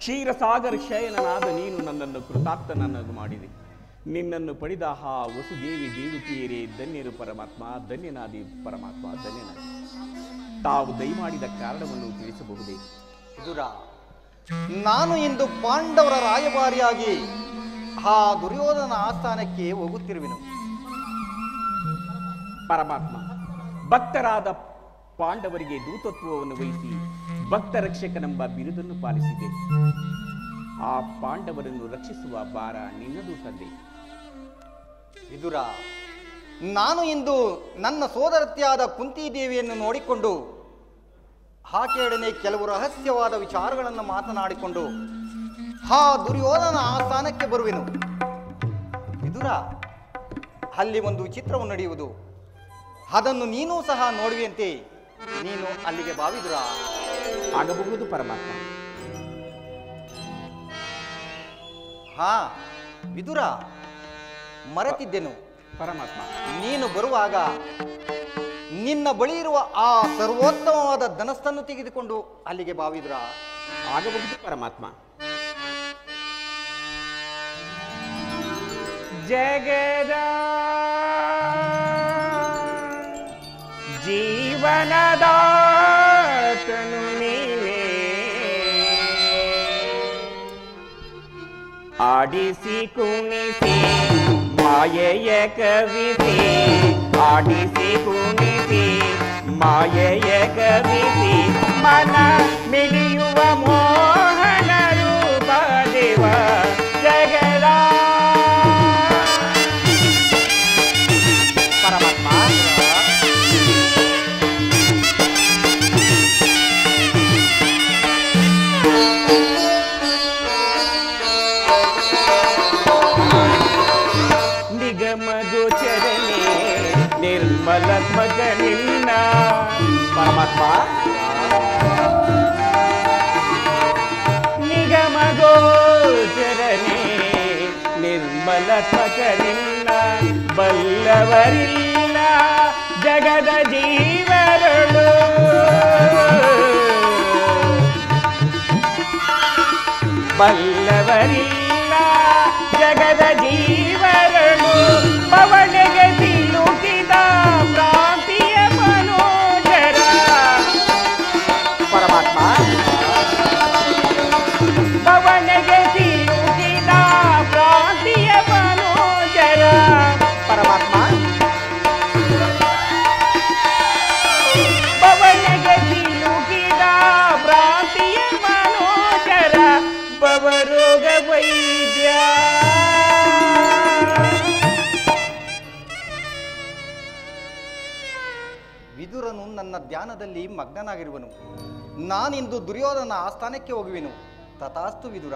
ಕ್ಷೀರಸಾಗರ ಶಯನನಾದ ನೀನು ನನ್ನನ್ನು ಕೃತಾರ್ಥನನ್ನಾಗಿ ಮಾಡಿದೆ. ನಿನ್ನನ್ನು ಪಡೆದ ಆ ವಸುದೇವಿ ದೇವಕಿಯರೇ ಧನ್ಯರು ಪರಮಾತ್ಮ, ಧನ್ಯನಾದಿ ಪರಮಾತ್ಮ, ಧನ್ಯನಾದಿ. ತಾವು ದಯಮಾಡಿದ ಕಾರಣವನ್ನು ತಿಳಿಸಬಹುದೇ? ವಿದುರ, ನಾನು ಇಂದು ಪಾಂಡವರ ರಾಯಭಾರಿಯಾಗಿ ಆ ದುರ್ಯೋಧನ ಆಸ್ಥಾನಕ್ಕೆ ಹೋಗುತ್ತಿರುವೆನು. ಪರಮಾತ್ಮ, ಭಕ್ತರಾದ ಪಾಂಡವರಿಗೆ ದೂತತ್ವವನ್ನು ವಹಿಸಿ ಭಕ್ತ ರಕ್ಷಕನೆಂಬ ಬಿರುದನ್ನು ಪಾಲಿಸಿದೆ. ಆ ಪಾಂಡವರನ್ನು ರಕ್ಷಿಸುವ ಭಾರ ನಿನ್ನದು ತಂದೆ. ವಿದುರ, ನಾನು ಇಂದು ನನ್ನ ಸೋದರತ್ಯಾದ ಕುಂತಿದೇವಿಯನ್ನು ನೋಡಿಕೊಂಡು ಆಕೆಯೊಡನೆ ಕೆಲವು ರಹಸ್ಯವಾದ ವಿಚಾರಗಳನ್ನು ಮಾತನಾಡಿಕೊಂಡು ಆ ದುರ್ಯೋಧನ ಆಸ್ಥಾನಕ್ಕೆ ಬರುವೆನು. ವಿದುರ, ಅಲ್ಲಿ ಒಂದು ವಿಚಿತ್ರವು ನಡೆಯುವುದು, ಅದನ್ನು ನೀನೂ ಸಹ ನೋಡುವಂತೆ ನೀನು ಅಲ್ಲಿಗೆ ಬಾ ವಿದುರ. ಆಗಬಹುದು ಪರಮಾತ್ಮ. ಹಾ ವಿದುರ, ಮರೆತಿದ್ದೆನು. ಪರಮಾತ್ಮ, ನೀನು ಬರುವಾಗ ನಿನ್ನ ಬಳಿ ಇರುವ ಆ ಸರ್ವೋತ್ತಮವಾದ ಧನಸ್ಥನ್ನು ತೆಗೆದುಕೊಂಡು ಅಲ್ಲಿಗೆ ಬಾ ವಿದುರ. ಆಗಬಹುದು ಪರಮಾತ್ಮ. ಜಗದ ಜೀವನದಾತನು ನೀನೇ, ಆಡಿಸಿ ಕುಣಿಸಿ ಮಾಯೆಯ ಕವಿಸಿ, ಆಡಿಸಿ ಕುಣಿಸಿ ಮಾಯೆಯ ಕವಿಸಿ, ಮನ ಮಿಡಿಯುವ ಮೋಹನ ರೂಪ ದೇವ ಜಗದ ಪರಮಾತ್ಮ. ನಿಗಮಗೋಚರನೆ ನಿರ್ಮಲಾತ್ಮಕ ನಿನ್ನ ಪರಮಾತ್ಮ. ನಿಗಮಗೋಚರನೆ ನಿರ್ಮಲಾತ್ಮಕ ನಿನ್ನ, ಬಲ್ಲವರಿಲ್ಲ ಜಗದ ಜೀವರಳು, ಬಲ್ಲವರಿಲ್ಲ ಜಗದ ಜೀವರಳು, ಪವನೆಗೆ ಸಿಲುಕಿದ ಪ್ರಾಂತಿಯ ಮನೋಜರ ಪರಮಾತ್ಮ. ಪವನೆಗೆ ಸಿಲುಕಿದ ಪ್ರಾಂತಿಯ ಮನೋಜರ ಪರಮಾತ್ಮ. ಪವನೆಗೆ ಸಿಲುಕಿದ ಪ್ರಾಂತಿಯ ಮನೋಜರ, ಬವರೋಗ ವೈದ್ಯ. ವಿದುರನು ನನ್ನ ಧ್ಯಾನದಲ್ಲಿ ಮಗ್ನನಾಗಿರುವನು. ನಾನಿಂದು ದುರ್ಯೋಧನ ಆಸ್ಥಾನಕ್ಕೆ ಹೋಗುವೆನು. ತಥಾಸ್ತು ವಿದುರ.